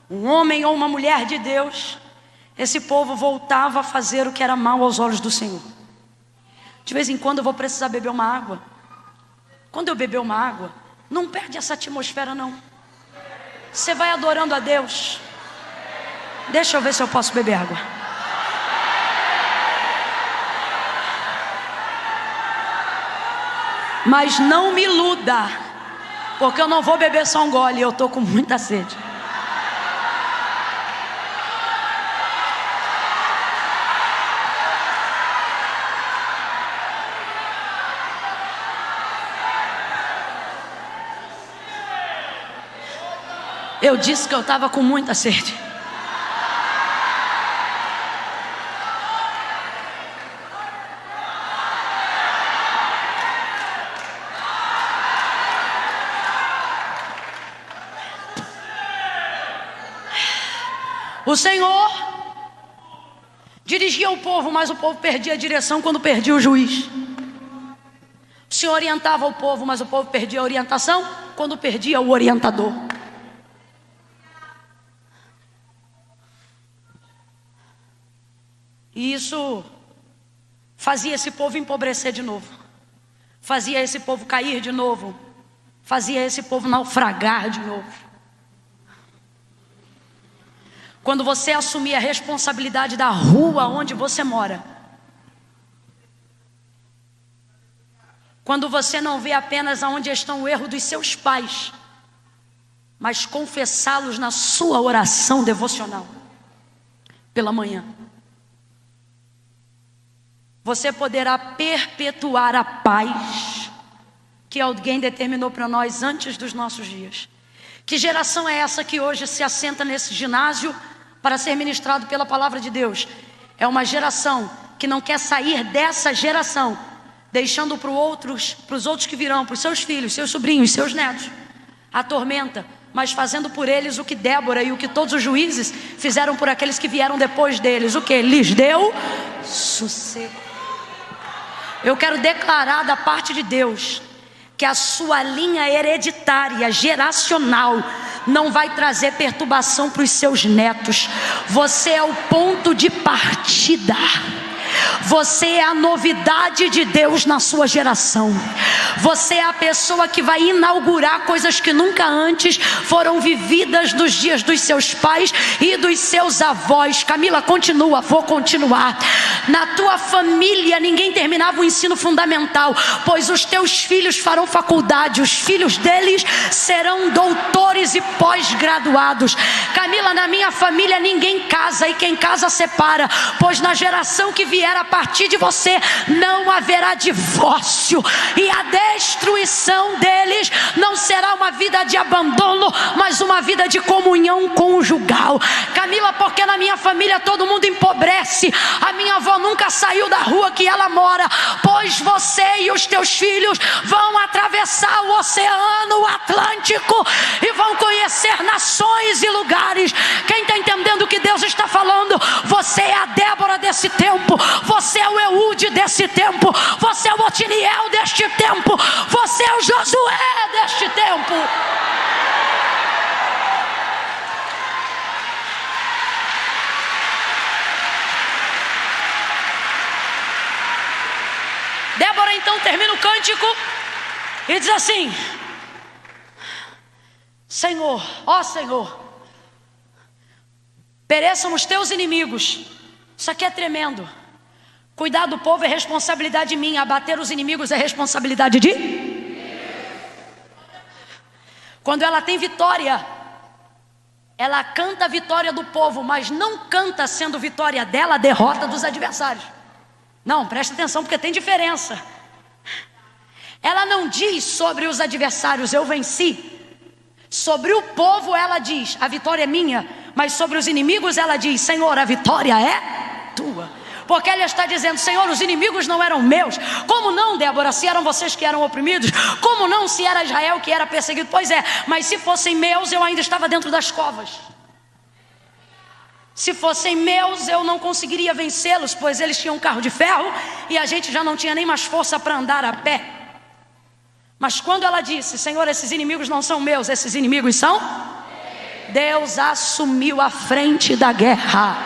A: um homem ou uma mulher de Deus, esse povo voltava a fazer o que era mal aos olhos do Senhor. De vez em quando eu vou precisar beber uma água. Quando eu beber uma água, não perde essa atmosfera não. Você vai adorando a Deus. Deixa eu ver se eu posso beber água. Mas não me iluda, porque eu não vou beber só um gole, eu estou com muita sede. Eu disse que eu estava com muita sede. O Senhor dirigia o povo, mas o povo perdia a direção quando perdia o juiz. O Senhor orientava o povo, mas o povo perdia a orientação quando perdia o orientador. E isso fazia esse povo empobrecer de novo, fazia esse povo cair de novo, fazia esse povo naufragar de novo. Quando você assumir a responsabilidade da rua onde você mora, quando você não vê apenas aonde estão o erro dos seus pais, mas confessá-los na sua oração devocional pela manhã, você poderá perpetuar a paz que alguém determinou para nós antes dos nossos dias. Que geração é essa que hoje se assenta nesse ginásio para ser ministrado pela palavra de Deus? É uma geração que não quer sair dessa geração, deixando para os outros que virão, para os seus filhos, seus sobrinhos, seus netos, a tormenta, mas fazendo por eles o que Débora e o que todos os juízes fizeram por aqueles que vieram depois deles. O que? Lhes deu sossego. Eu quero declarar da parte de Deus que a sua linha hereditária, geracional, não vai trazer perturbação para os seus netos. Você é o ponto de partida. Você é a novidade de Deus na sua geração. Você é a pessoa que vai inaugurar coisas que nunca antes foram vividas nos dias dos seus pais e dos seus avós. Camila, continua, vou continuar. Na tua família ninguém terminava o ensino fundamental, pois os teus filhos farão faculdade, os filhos deles serão doutores e pós-graduados. Camila, na minha família ninguém casa, e quem casa separa, pois na geração que vier a partir de você não haverá divórcio, e a destruição deles não será uma vida de abandono, mas uma vida de comunhão conjugal. Camila, porque na minha família todo mundo empobrece, a minha avó nunca saiu da rua que ela mora, pois você e os teus filhos vão atravessar o Oceano Atlântico e vão conhecer nações e lugares. Quem está entendendo o que Deus está falando? Você é a Débora desse tempo, você é o Eude desse tempo, você é o Otiniel deste tempo, você é o Josué deste tempo. Débora então termina o cântico e diz assim: Senhor, ó Senhor, pereçam os teus inimigos. Isso aqui é tremendo. Cuidar do povo é responsabilidade minha, abater os inimigos é responsabilidade de... Quando ela tem vitória, ela canta a vitória do povo, mas não canta sendo vitória dela a derrota dos adversários. Não, presta atenção, porque tem diferença. Ela não diz sobre os adversários, eu venci. Sobre o povo ela diz, a vitória é minha. Mas sobre os inimigos ela diz, Senhor, a vitória é tua. Porque ela está dizendo, Senhor, os inimigos não eram meus. Como não, Débora, se eram vocês que eram oprimidos? Como não, se era Israel que era perseguido? Pois é, mas se fossem meus, eu ainda estava dentro das covas. Se fossem meus, eu não conseguiria vencê-los, pois eles tinham um carro de ferro e a gente já não tinha nem mais força para andar a pé. Mas quando ela disse, Senhor, esses inimigos não são meus, esses inimigos são... Deus assumiu a frente da guerra.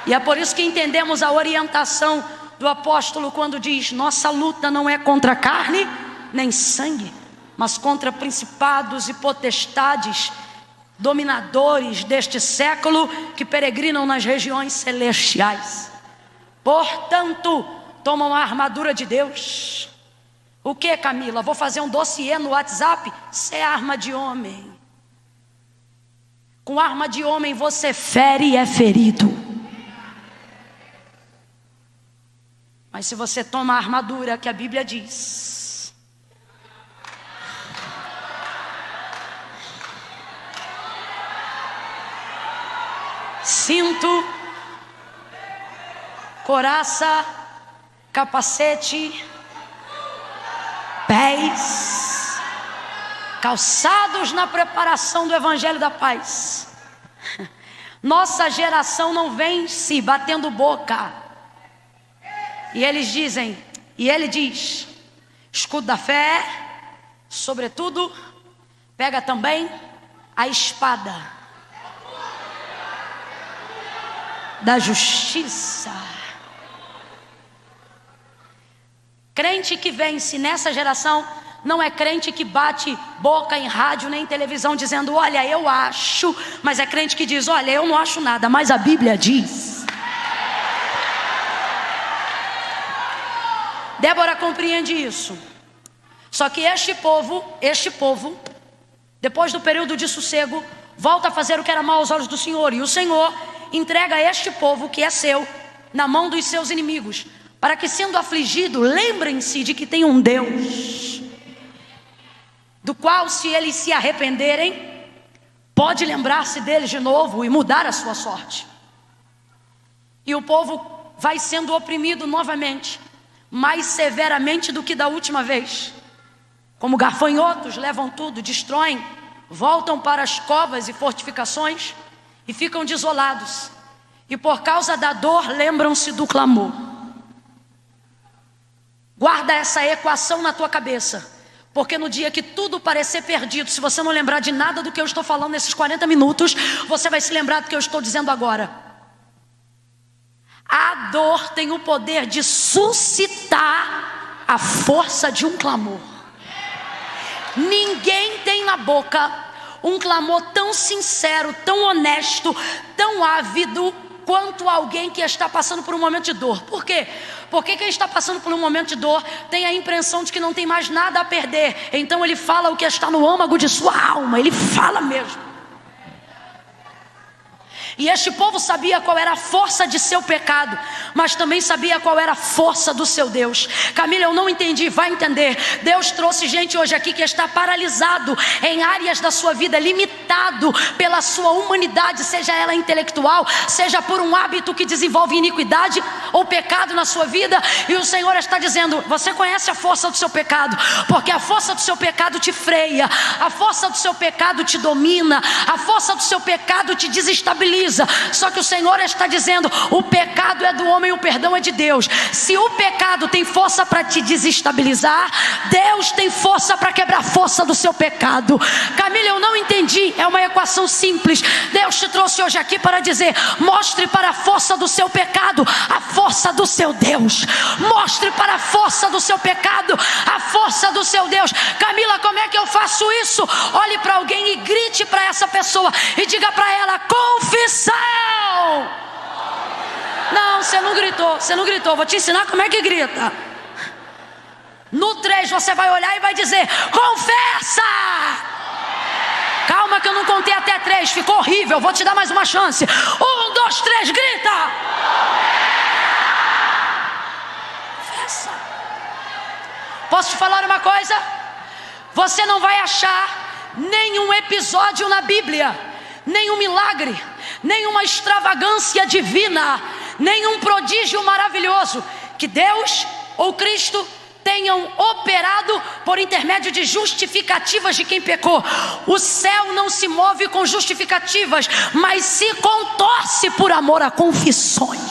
A: E é por isso que entendemos a orientação do apóstolo quando diz, nossa luta não é contra carne nem sangue, mas contra principados e potestades, dominadores deste século que peregrinam nas regiões celestiais. Portanto, tomam a armadura de Deus. O que, Camila? Vou fazer um dossiê no WhatsApp? Isso é arma de homem. Com arma de homem você fere e é ferido. Mas se você toma a armadura que a Bíblia diz, cinto, couraça, capacete, pés, calçados na preparação do Evangelho da Paz. Nossa geração não vence batendo boca. E eles dizem, e ele diz, escudo da fé, sobretudo, pega também a espada da justiça. Crente que vence nessa geração não é crente que bate boca em rádio nem em televisão dizendo, olha, eu acho, mas é crente que diz, olha, eu não acho nada, mas a Bíblia diz. Débora compreende isso. Só que este povo, depois do período de sossego, volta a fazer o que era mal aos olhos do Senhor. E o Senhor entrega este povo que é seu na mão dos seus inimigos, para que, sendo afligido, lembrem-se de que tem um Deus, do qual, se eles se arrependerem, pode lembrar-se deles de novo e mudar a sua sorte. E o povo vai sendo oprimido novamente, mais severamente do que da última vez. Como gafanhotos, levam tudo, destroem, voltam para as covas e fortificações e ficam desolados. E por causa da dor, lembram-se do clamor. Guarda essa equação na tua cabeça, porque no dia que tudo parecer perdido, se você não lembrar de nada do que eu estou falando nesses 40 minutos, você vai se lembrar do que eu estou dizendo agora. A dor tem o poder de suscitar a força de um clamor. Ninguém tem na boca um clamor tão sincero, tão honesto, tão ávido quanto alguém que está passando por um momento de dor. Por quê? Porque quem está passando por um momento de dor tem a impressão de que não tem mais nada a perder. Então ele fala o que está no âmago de sua alma. Ele fala mesmo. E este povo sabia qual era a força de seu pecado, mas também sabia qual era a força do seu Deus. Camila, eu não entendi, vai entender. Deus trouxe gente hoje aqui que está paralisado em áreas da sua vida, limitado pela sua humanidade, seja ela intelectual, seja por um hábito que desenvolve iniquidade ou pecado na sua vida. E o Senhor está dizendo: você conhece a força do seu pecado, porque a força do seu pecado te freia, a força do seu pecado te domina, a força do seu pecado te desestabiliza. Só que o Senhor está dizendo: o pecado é do homem, o perdão é de Deus. Se o pecado tem força para te desestabilizar, Deus tem força para quebrar a força do seu pecado. Camila, eu não entendi, é uma equação simples. Deus te trouxe hoje aqui para dizer: mostre para a força do seu pecado a força do seu Deus. Mostre para a força do seu pecado a força do seu Deus. Camila, como é que eu faço isso? Olhe para alguém e grite para essa pessoa e diga para ela: confissão. Não, você não gritou, vou te ensinar como é que grita. No 3 você vai olhar e vai dizer: confessa. Calma que eu não contei até 3, ficou horrível, vou te dar mais uma chance. 1, 2, 3, grita. Confessa. Posso te falar uma coisa? Você não vai achar nenhum episódio na Bíblia, nenhum milagre, nenhuma extravagância divina, nenhum prodígio maravilhoso que Deus ou Cristo tenham operado por intermédio de justificativas de quem pecou. O céu não se move com justificativas, mas se contorce por amor a confissões.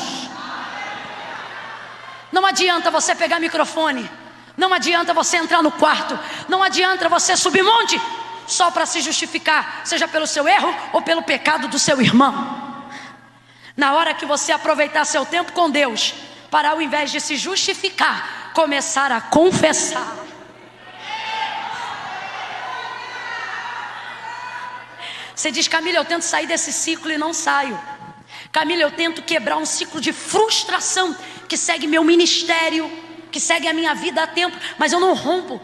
A: Não adianta você pegar microfone, não adianta você entrar no quarto, não adianta você subir monte só para se justificar, seja pelo seu erro ou pelo pecado do seu irmão. Na hora que você aproveitar seu tempo com Deus, para ao invés de se justificar, começar a confessar. Você diz: Camila, eu tento sair desse ciclo e não saio. Camila, eu tento quebrar um ciclo de frustração que segue meu ministério, que segue a minha vida há tempo, mas eu não rompo.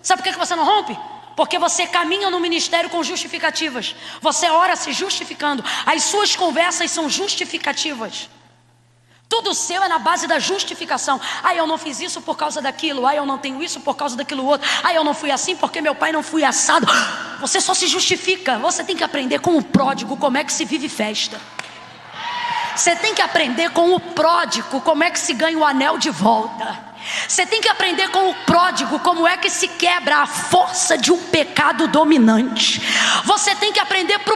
A: Sabe por que você não rompe? Porque você caminha no ministério com justificativas. Você ora se justificando. As suas conversas são justificativas. Tudo seu é na base da justificação. Eu não fiz isso por causa daquilo. Eu não tenho isso por causa daquilo outro. Eu não fui assim porque meu pai não foi assado. Você só se justifica. Você tem que aprender com o pródigo como é que se vive festa. Você tem que aprender com o pródigo como é que se ganha o anel de volta. Você tem que aprender com o pródigo como é que se quebra a força de um pecado dominante. Você tem que aprender com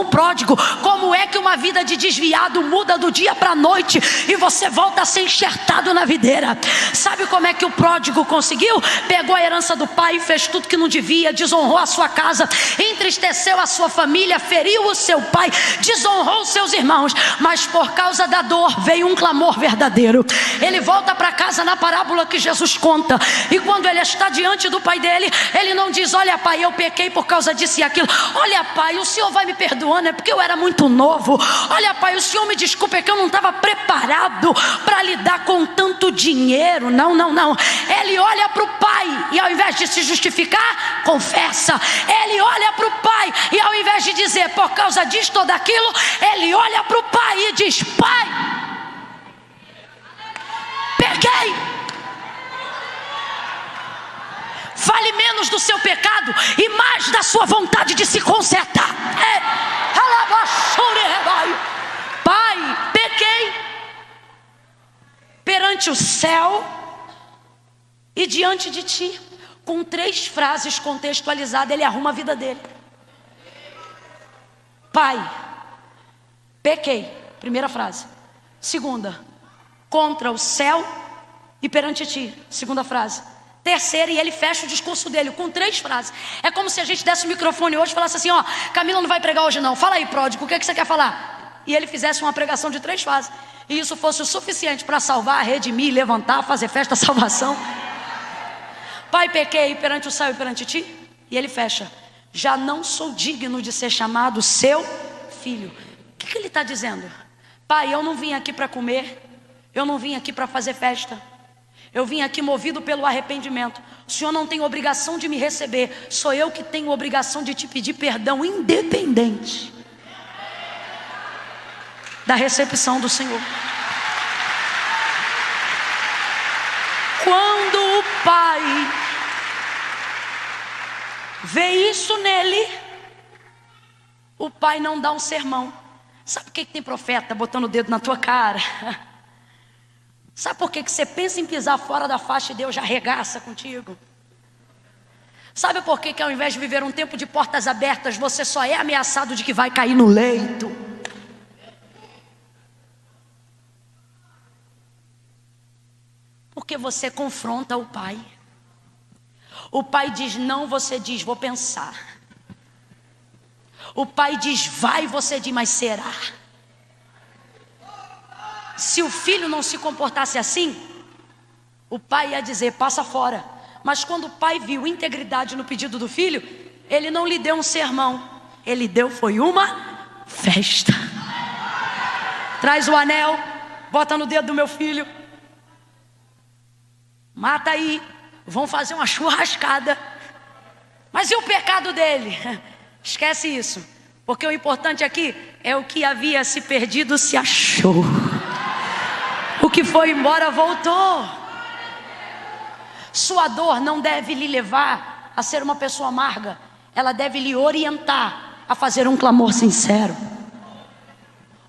A: o pródigo como é que uma vida de desviado muda do dia para a noite e você volta a ser enxertado na videira. Sabe como é que o pródigo conseguiu? Pegou a herança do pai, fez tudo que não devia, desonrou a sua casa, entristeceu a sua família, feriu o seu pai, desonrou os seus irmãos, mas por causa da dor veio um clamor verdadeiro. Ele volta para casa na parábola que Jesus conta, e quando ele está diante do pai dele, ele não diz: olha pai, eu pequei por causa disso e aquilo. Olha pai, o senhor vai me perdoando, é porque eu era muito novo. Olha pai, o senhor me desculpa, é que eu não estava preparado para lidar com tanto dinheiro. Não. Ele olha para o pai e ao invés de se justificar, confessa. Ele olha para o pai e ao invés de dizer por causa disto ou daquilo, ele olha para o pai e diz: pai, pequei. Fale menos do seu pecado e mais da sua vontade de se consertar. Pai, pequei perante o céu e diante de ti. Com 3 frases contextualizadas, ele arruma a vida dele. Pai, pequei, primeira frase. Segunda, contra o céu e perante ti, segunda frase. Terceira, e ele fecha o discurso dele com 3 frases. É como se a gente desse o microfone hoje e falasse assim: Camila não vai pregar hoje não, fala aí pródigo, o que você quer falar? e ele fizesse uma pregação de 3 fases, e isso fosse o suficiente para salvar, redimir, levantar, fazer festa, salvação. Pai, pequei perante o céu e perante ti. E ele fecha: já não sou digno de ser chamado seu filho. O que ele está dizendo? Pai, eu não vim aqui para comer, eu não vim aqui para fazer festa, eu vim aqui movido pelo arrependimento. O Senhor não tem obrigação de me receber, sou eu que tenho obrigação de te pedir perdão, independente da recepção do Senhor. Quando o Pai vê isso nele, o Pai não dá um sermão. Sabe por que tem profeta botando o dedo na tua cara? Sabe por que você pensa em pisar fora da faixa e Deus já arregaça contigo? Sabe por que ao invés de viver um tempo de portas abertas, você só é ameaçado de que vai cair no leito? Porque você confronta o Pai. O Pai diz não, você diz vou pensar. O Pai diz vai, você diz mas será? Se o filho não se comportasse assim, o pai ia dizer passa fora. Mas quando o pai viu integridade no pedido do filho, ele não lhe deu um sermão, ele deu foi uma festa. Traz o anel, bota no dedo do meu filho, mata aí, vão fazer uma churrascada. Mas e o pecado dele? Esquece isso, porque o importante aqui é o que havia se perdido se achou. O que foi embora voltou. Sua dor não deve lhe levar a ser uma pessoa amarga, ela deve lhe orientar a fazer um clamor sincero.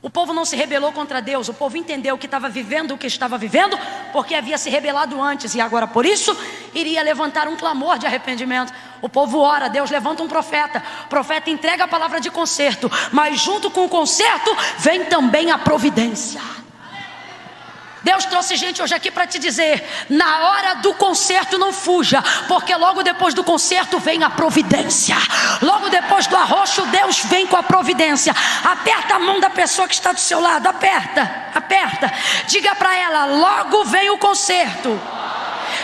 A: O povo não se rebelou contra Deus, o povo entendeu que estava vivendo o que estava vivendo, porque havia se rebelado antes, e agora por isso iria levantar um clamor de arrependimento. O povo ora, Deus levanta um profeta, o profeta entrega a palavra de conserto, mas junto com o conserto vem também a providência. Deus trouxe gente hoje aqui para te dizer: na hora do conserto não fuja, porque logo depois do conserto vem a providência. Logo depois do arroxo, Deus vem com a providência. Aperta a mão da pessoa que está do seu lado, aperta, aperta. Diga para ela: logo vem o conserto.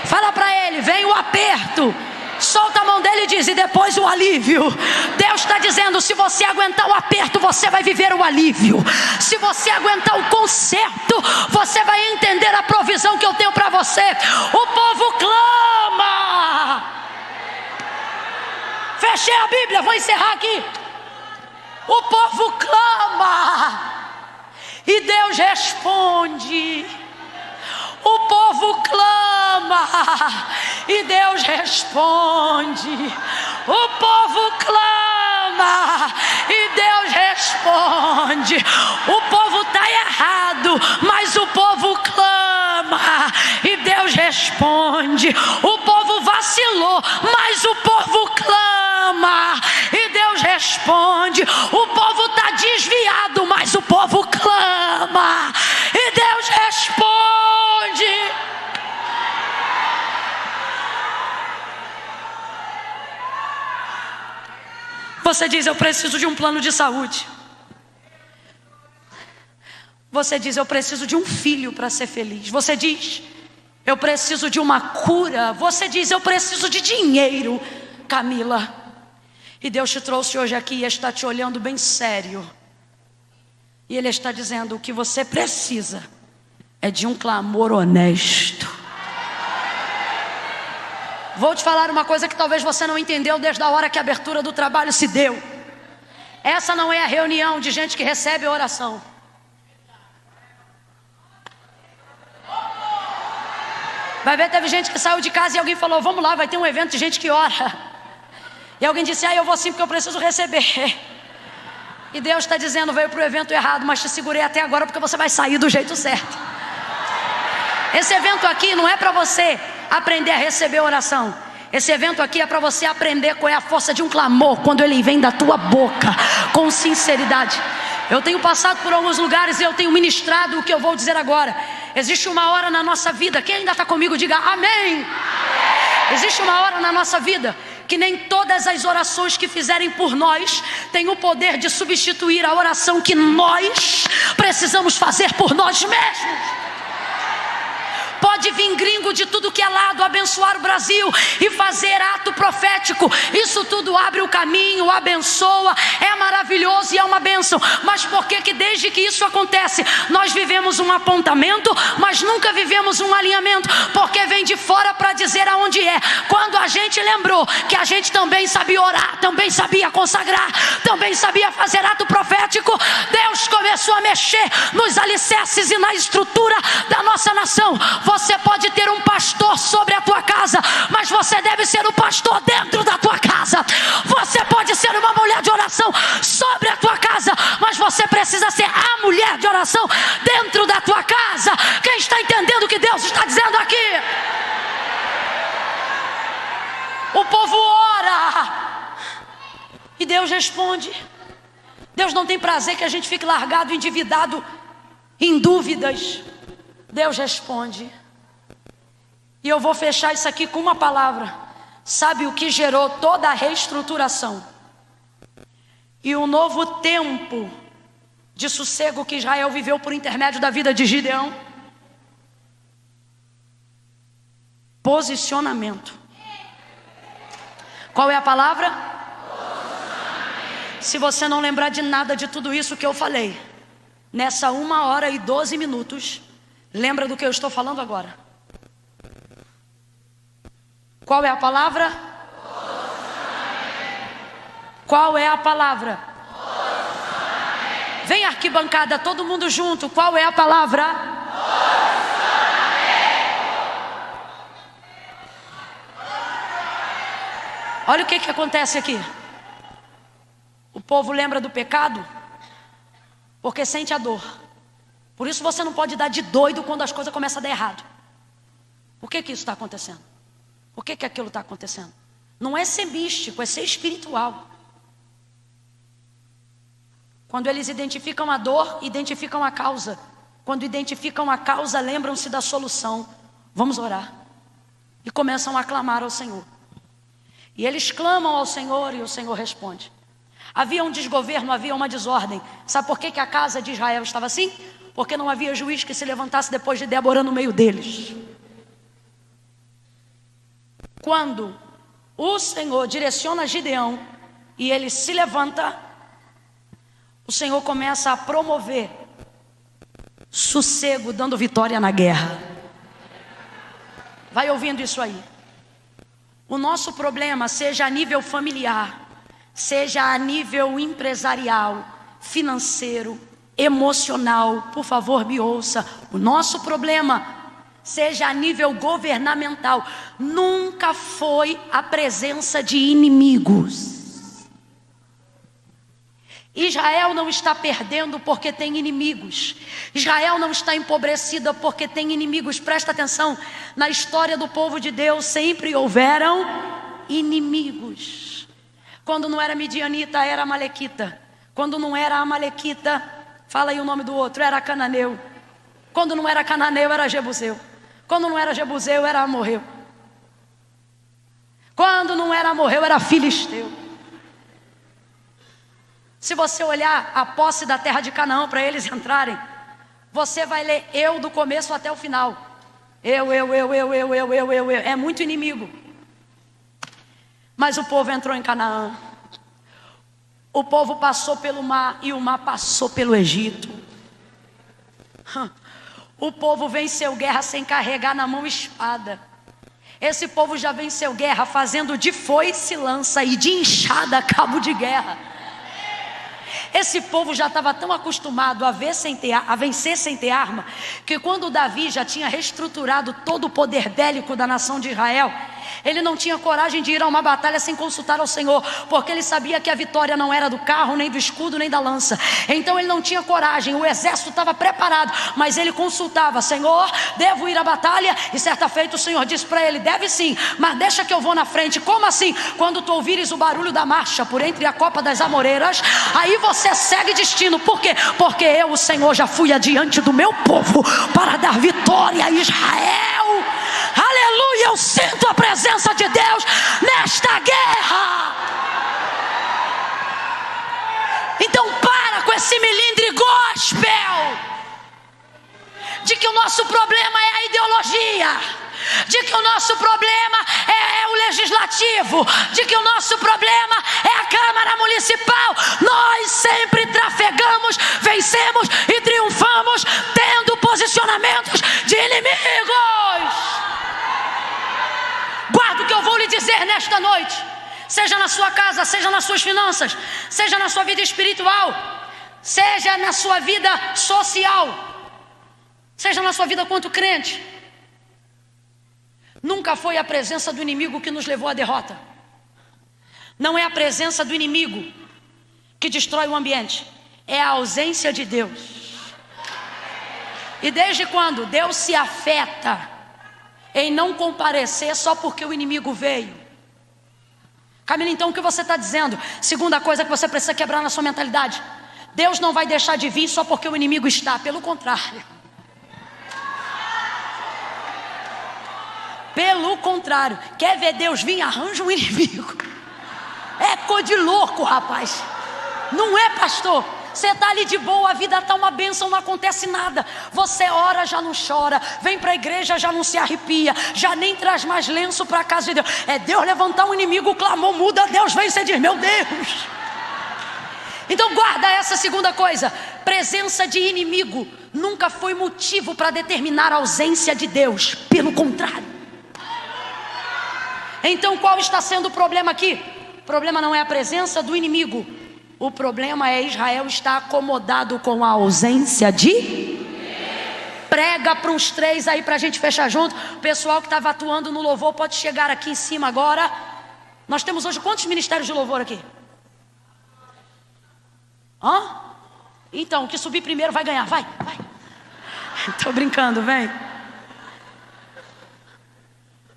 A: Fala para ele: vem o aperto. Solta a mão dele e diz: e depois o alívio. Deus está dizendo: se você aguentar o aperto, você vai viver o alívio. Se você aguentar o conserto, você vai entender a provisão que eu tenho para você. O povo clama. Fechei a Bíblia, vou encerrar aqui. O povo clama e Deus responde. O povo clama e Deus responde. O povo clama e Deus responde. O povo está errado, mas o povo clama e Deus responde. O povo vacilou, mas o povo clama e Deus responde. O povo está desviado, mas o povo clama e Deus responde. Você diz: eu preciso de um plano de saúde. Você diz: eu preciso de um filho para ser feliz. Você diz: eu preciso de uma cura. Você diz: eu preciso de dinheiro, Camila. E Deus te trouxe hoje aqui e está te olhando bem sério. E Ele está dizendo: o que você precisa é de um clamor honesto. Vou te falar uma coisa que talvez você não entendeu desde a hora que a abertura do trabalho se deu. Essa não é a reunião de gente que recebe a oração. Vai ver, teve gente que saiu de casa e alguém falou: vamos lá, vai ter um evento de gente que ora. E alguém disse: eu vou sim porque eu preciso receber. E Deus está dizendo: veio para o evento errado, mas te segurei até agora porque você vai sair do jeito certo. Esse evento aqui não é para você aprender a receber oração. Esse evento aqui é para você aprender qual é a força de um clamor quando ele vem da tua boca com sinceridade. Eu tenho passado por alguns lugares e eu tenho ministrado o que eu vou dizer agora. Existe uma hora na nossa vida, quem ainda está comigo diga amém. Existe uma hora na nossa vida que nem todas as orações que fizerem por nós têm o poder de substituir a oração que nós precisamos fazer por nós mesmos. Pode vir gringo de tudo que é lado abençoar o Brasil e fazer ato profético. Isso tudo abre o caminho, abençoa, é maravilhoso e é uma bênção. Mas por que desde que isso acontece, nós vivemos um apontamento, mas nunca vivemos um alinhamento? Porque vem de fora para dizer aonde é. Quando a gente lembrou que a gente também sabia orar, também sabia consagrar, também sabia fazer ato profético, Deus começou a mexer nos alicerces e na estrutura da nossa nação. Você pode ter um pastor sobre a tua casa, mas você deve ser um pastor dentro da tua casa. Você pode ser uma mulher de oração sobre a tua casa, mas você precisa ser a mulher de oração dentro da tua casa. Quem está entendendo o que Deus está dizendo aqui? O povo ora e Deus responde. Deus não tem prazer que a gente fique largado, endividado, em dúvidas. Deus responde. E eu vou fechar isso aqui com uma palavra. Sabe o que gerou toda a reestruturação e o novo tempo de sossego que Israel viveu por intermédio da vida de Gideão? Posicionamento. Qual é a palavra? Se você não lembrar de nada de tudo isso que eu falei, nessa 1h12, lembra do que eu estou falando agora? Qual é a palavra? Qual é a palavra? Vem arquibancada, todo mundo junto. Qual é a palavra? Olha o que acontece aqui. O povo lembra do pecado porque sente a dor. Por isso você não pode dar de doido quando as coisas começam a dar errado. Por que isso está acontecendo? Por que aquilo está acontecendo? Não é ser místico, é ser espiritual. Quando eles identificam a dor, identificam a causa. Quando identificam a causa, lembram-se da solução. Vamos orar. E começam a clamar ao Senhor. E eles clamam ao Senhor e o Senhor responde. Havia um desgoverno, havia uma desordem. Sabe por que a casa de Israel estava assim? Porque não havia juiz que se levantasse depois de Débora no meio deles. Quando o Senhor direciona Gideão e ele se levanta, o Senhor começa a promover sossego, dando vitória na guerra. Vai ouvindo isso aí. O nosso problema, seja a nível familiar, seja a nível empresarial, financeiro, emocional, por favor me ouça. O nosso problema, seja a nível governamental, nunca foi a presença de inimigos. Israel não está perdendo porque tem inimigos. Israel não está empobrecida porque tem inimigos. Presta atenção, na história do povo de Deus sempre houveram inimigos. Quando não era midianita, era amalequita. Quando não era amalequita, fala aí o nome do outro, era cananeu. Quando não era cananeu, era jebuseu. Quando não era jebuseu, era amorreu. Quando não era amorreu, era filisteu. Se você olhar a posse da terra de Canaã para eles entrarem, você vai ler eu do começo até o final. Eu. É muito inimigo. Mas o povo entrou em Canaã. O povo passou pelo mar e o mar passou pelo Egito. O povo venceu guerra sem carregar na mão espada. Esse povo já venceu guerra fazendo de foice lança e de enxada cabo de guerra. Esse povo já estava tão acostumado a vencer sem ter arma, que quando Davi já tinha reestruturado todo o poder bélico da nação de Israel, ele não tinha coragem de ir a uma batalha sem consultar ao Senhor, porque ele sabia que a vitória não era do carro, nem do escudo, nem da lança. Então ele não tinha coragem, o exército estava preparado, mas ele consultava: Senhor, devo ir à batalha? E certa feita o Senhor disse para ele: deve sim, mas deixa que eu vou na frente. Como assim? Quando tu ouvires o barulho da marcha por entre a copa das amoreiras, aí você segue destino. Por quê? Porque eu, o Senhor, já fui adiante do meu povo para dar vitória a Israel. Aleluia, eu sinto a presença de Deus nesta guerra. Então para com esse milindre gospel. nosso problema é a ideologia, de que o nosso problema é o legislativo, de que o nosso problema é a Câmara Municipal. Nós sempre trafegamos, vencemos e triunfamos tendo posicionamentos de inimigos. Guarda o que eu vou lhe dizer nesta noite. Seja na sua casa, seja nas suas finanças, seja na sua vida espiritual, seja na sua vida social, seja na sua vida quanto crente, nunca foi a presença do inimigo que nos levou à derrota. Não é a presença do inimigo que destrói o ambiente, é a ausência de Deus. E desde quando Deus se afeta em não comparecer só porque o inimigo veio? Camila, então o que você está dizendo? Segunda coisa que você precisa quebrar na sua mentalidade: Deus não vai deixar de vir só porque o inimigo está. Pelo contrário. Pelo contrário. Quer ver Deus vir? Arranja um inimigo. É coisa de louco, rapaz. Não é, pastor? Você está ali de boa, a vida está uma bênção, não acontece nada. Você ora, já não chora. Vem para a igreja, já não se arrepia. Já nem traz mais lenço para a casa de Deus. É Deus levantar um inimigo, clamou, muda, Deus vem, você diz, meu Deus. Então guarda essa segunda coisa: presença de inimigo nunca foi motivo para determinar a ausência de Deus. Pelo contrário. Então qual está sendo o problema aqui? O problema não é a presença do inimigo. O problema é Israel estar acomodado com a ausência de... Prega para os três aí para a gente fechar junto. O pessoal que estava atuando no louvor pode chegar aqui em cima agora. Nós temos hoje quantos ministérios de louvor aqui? Hã? Então, o que subir primeiro vai ganhar. Vai. Estou brincando, vem.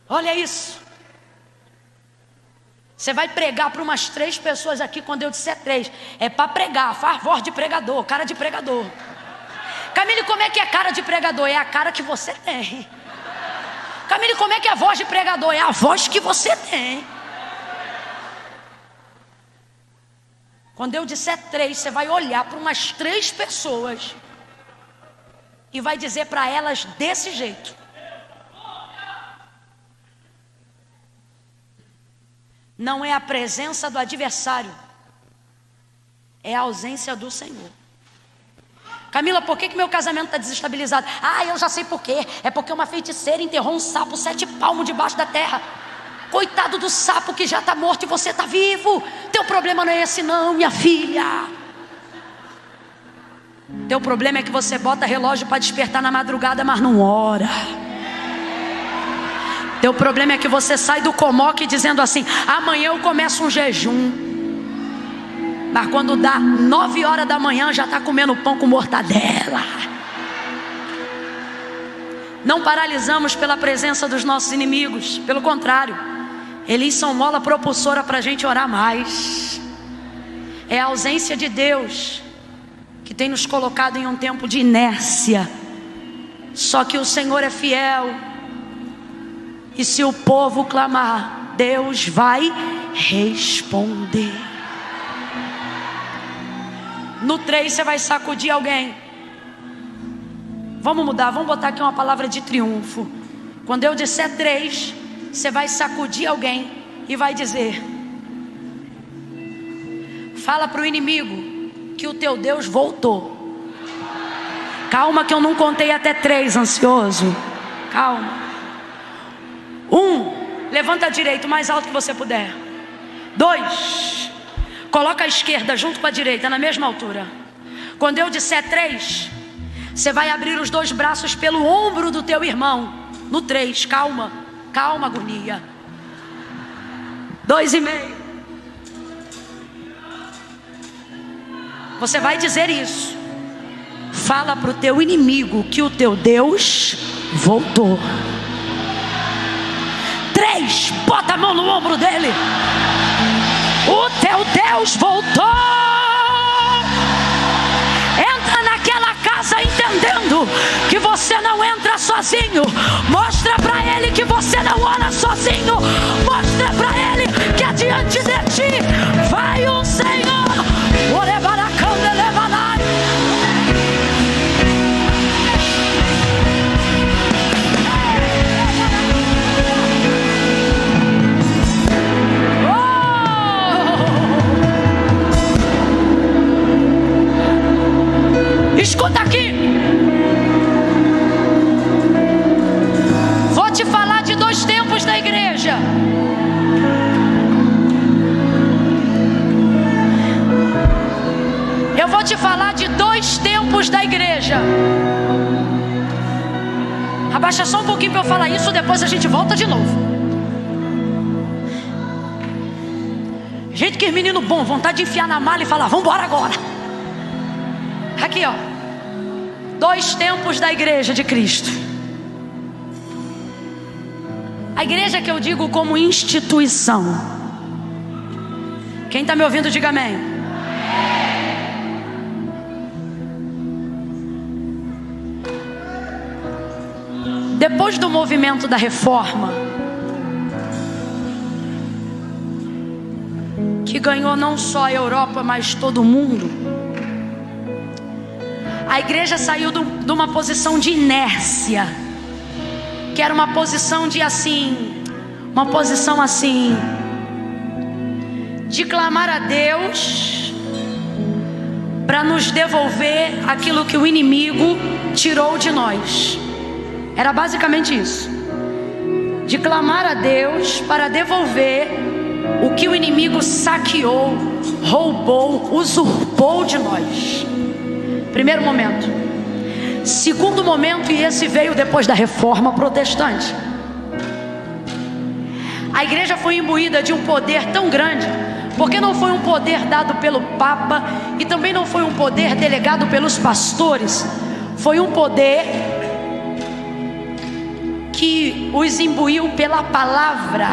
A: Olha isso. Você vai pregar para umas 3 pessoas aqui. Quando eu disser 3, é para pregar. Faz voz de pregador, cara de pregador. Camille, como é que é cara de pregador? É a cara que você tem. Camille, como é que é a voz de pregador? É a voz que você tem. Quando eu disser 3, você vai olhar para umas 3 pessoas e vai dizer para elas desse jeito: não é a presença do adversário, é a ausência do Senhor. Camila, por que meu casamento está desestabilizado? Ah, eu já sei por quê. É porque uma feiticeira enterrou um sapo 7 palmos debaixo da terra. Coitado do sapo que já está morto e você está vivo. Teu problema não é esse não, minha filha. Teu problema é que você bota relógio para despertar na madrugada, mas não ora. Teu problema é que você sai do comoque dizendo assim: amanhã eu começo um jejum. Mas quando dá 9 horas da manhã já está comendo pão com mortadela. Não paralisamos pela presença dos nossos inimigos. Pelo contrário, eles são mola propulsora para a gente orar mais. É a ausência de Deus que tem nos colocado em um tempo de inércia. Só que o Senhor é fiel. E se o povo clamar, Deus vai responder. No 3 você vai sacudir alguém. Vamos mudar, vamos botar aqui uma palavra de triunfo. Quando eu disser 3, você vai sacudir alguém e vai dizer: fala para o inimigo que o teu Deus voltou. Calma que eu não contei até 3, ansioso. Calma. 1, levanta a direita o mais alto que você puder. 2, coloca a esquerda junto com a direita na mesma altura. Quando eu disser 3, você vai abrir os 2 braços pelo ombro do teu irmão. No 3, calma, calma, agonia. 2,5. Você vai dizer isso. Fala para o teu inimigo que o teu Deus voltou. 3, bota a mão no ombro dele. O teu Deus voltou. Entra naquela casa entendendo que você não entra sozinho. Mostra para ele que você não ora sozinho. Mostra para ele que adiante de ti vai o Senhor. tempos da igreja. Abaixa só um pouquinho para eu falar isso, depois a gente volta de novo. Gente, que menino bom, vontade de enfiar na mala e falar, vamos embora agora. Aqui, ó. 2 tempos da igreja de Cristo. A igreja que eu digo como instituição. Quem está me ouvindo, diga amém. Depois do movimento da reforma, que ganhou não só a Europa, mas todo o mundo, a igreja saiu de uma posição de inércia, que era uma posição de de clamar a Deus para nos devolver aquilo que o inimigo tirou de nós. Era basicamente isso, de clamar a Deus para devolver o que o inimigo saqueou, roubou, usurpou de nós. Primeiro momento. Segundo momento, e esse veio depois da reforma protestante. A igreja foi imbuída de um poder tão grande, porque não foi um poder dado pelo Papa e também não foi um poder delegado pelos pastores. Foi um poder que os imbuiu pela palavra.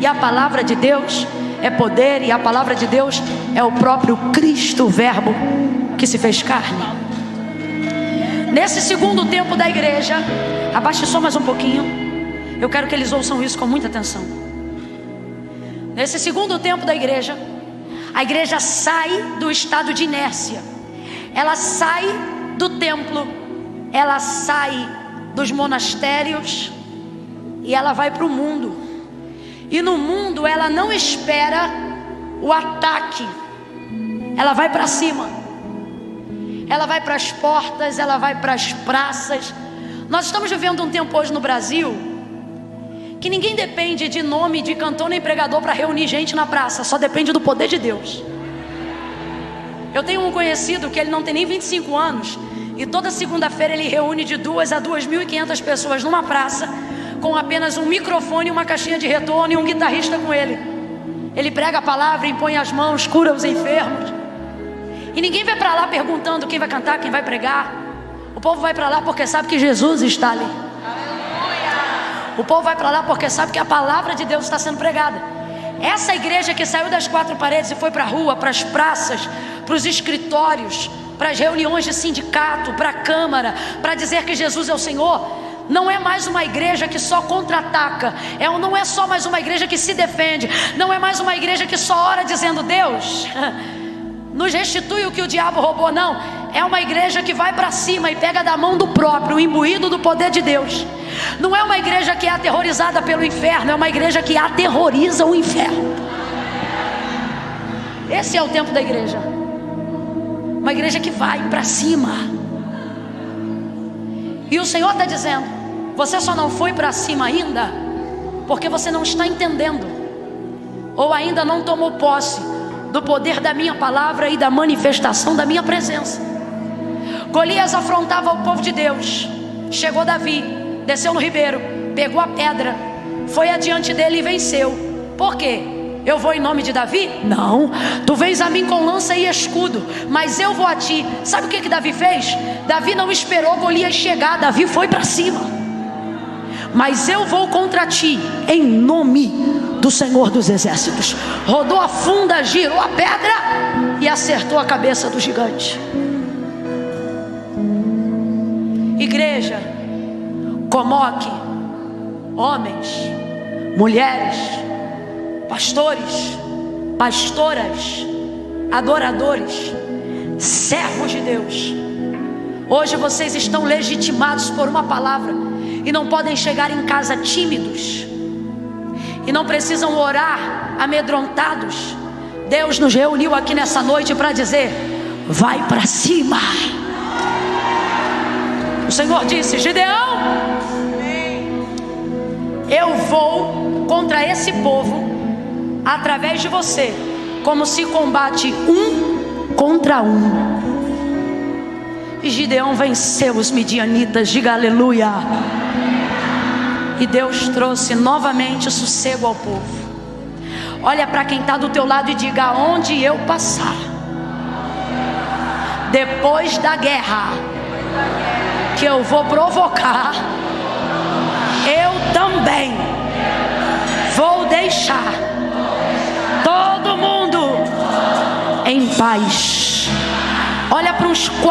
A: E a palavra de Deus é poder, e a palavra de Deus é o próprio Cristo, o Verbo que se fez carne. Nesse segundo tempo da igreja, abaixe só mais um pouquinho, eu quero que eles ouçam isso com muita atenção. Nesse segundo tempo da igreja, a igreja sai do estado de inércia. Ela sai do templo, ela sai dos monastérios e ela vai para o mundo. E no mundo ela não espera o ataque, ela vai para cima, ela vai para as portas, ela vai para as praças. Nós estamos vivendo um tempo hoje no Brasil que ninguém depende de nome de cantor nem pregador para reunir gente na praça, só depende do poder de Deus. Eu tenho um conhecido que ele não tem nem 25 anos e toda segunda-feira ele reúne de 2 a 2.500 pessoas numa praça, com apenas um microfone, uma caixinha de retorno e um guitarrista com ele. Ele prega a palavra, impõe as mãos, cura os enfermos. E ninguém vai para lá perguntando quem vai cantar, quem vai pregar. O povo vai para lá porque sabe que Jesus está ali. O povo vai para lá porque sabe que a palavra de Deus está sendo pregada. Essa igreja que saiu das 4 paredes e foi para a rua, para as praças, para os escritórios, para as reuniões de sindicato, para a câmara, para dizer que Jesus é o Senhor, não é mais uma igreja que só contra-ataca, não é só mais uma igreja que se defende, não é mais uma igreja que só ora dizendo Deus nos restitui o que o diabo roubou. Não, é uma igreja que vai para cima e pega da mão do próprio, imbuído do poder de Deus. Não é uma igreja que é aterrorizada pelo inferno, é uma igreja que aterroriza o inferno. Esse é o tempo da igreja, uma igreja que vai para cima. E o Senhor está dizendo, você só não foi para cima ainda porque você não está entendendo, ou ainda não tomou posse do poder da minha palavra e da manifestação da minha presença. Golias afrontava o povo de Deus. Chegou Davi, desceu no ribeiro, pegou a pedra, foi adiante dele e venceu. Por quê? Eu vou em nome de Davi? Não, tu vens a mim com lança e escudo, mas eu vou a ti. Sabe o que Davi fez? Davi não esperou Golias chegar, Davi foi para cima. Mas eu vou contra ti em nome do Senhor dos Exércitos. Rodou a funda, girou a pedra e acertou a cabeça do gigante. Igreja, convoque homens, mulheres, pastores, pastoras, adoradores, servos de Deus. Hoje vocês estão legitimados por uma palavra e não podem chegar em casa tímidos e não precisam orar amedrontados. Deus nos reuniu aqui nessa noite para dizer: vai para cima. O Senhor disse: Gideão, eu vou contra esse povo através de você, como se combate um contra um. E Gideão venceu os midianitas. Diga aleluia. E Deus trouxe novamente o sossego ao povo. Olha para quem está do teu lado e diga: aonde eu passar, depois da guerra que eu vou provocar, eu também vou deixar todo mundo em paz. Olha para uns quatro.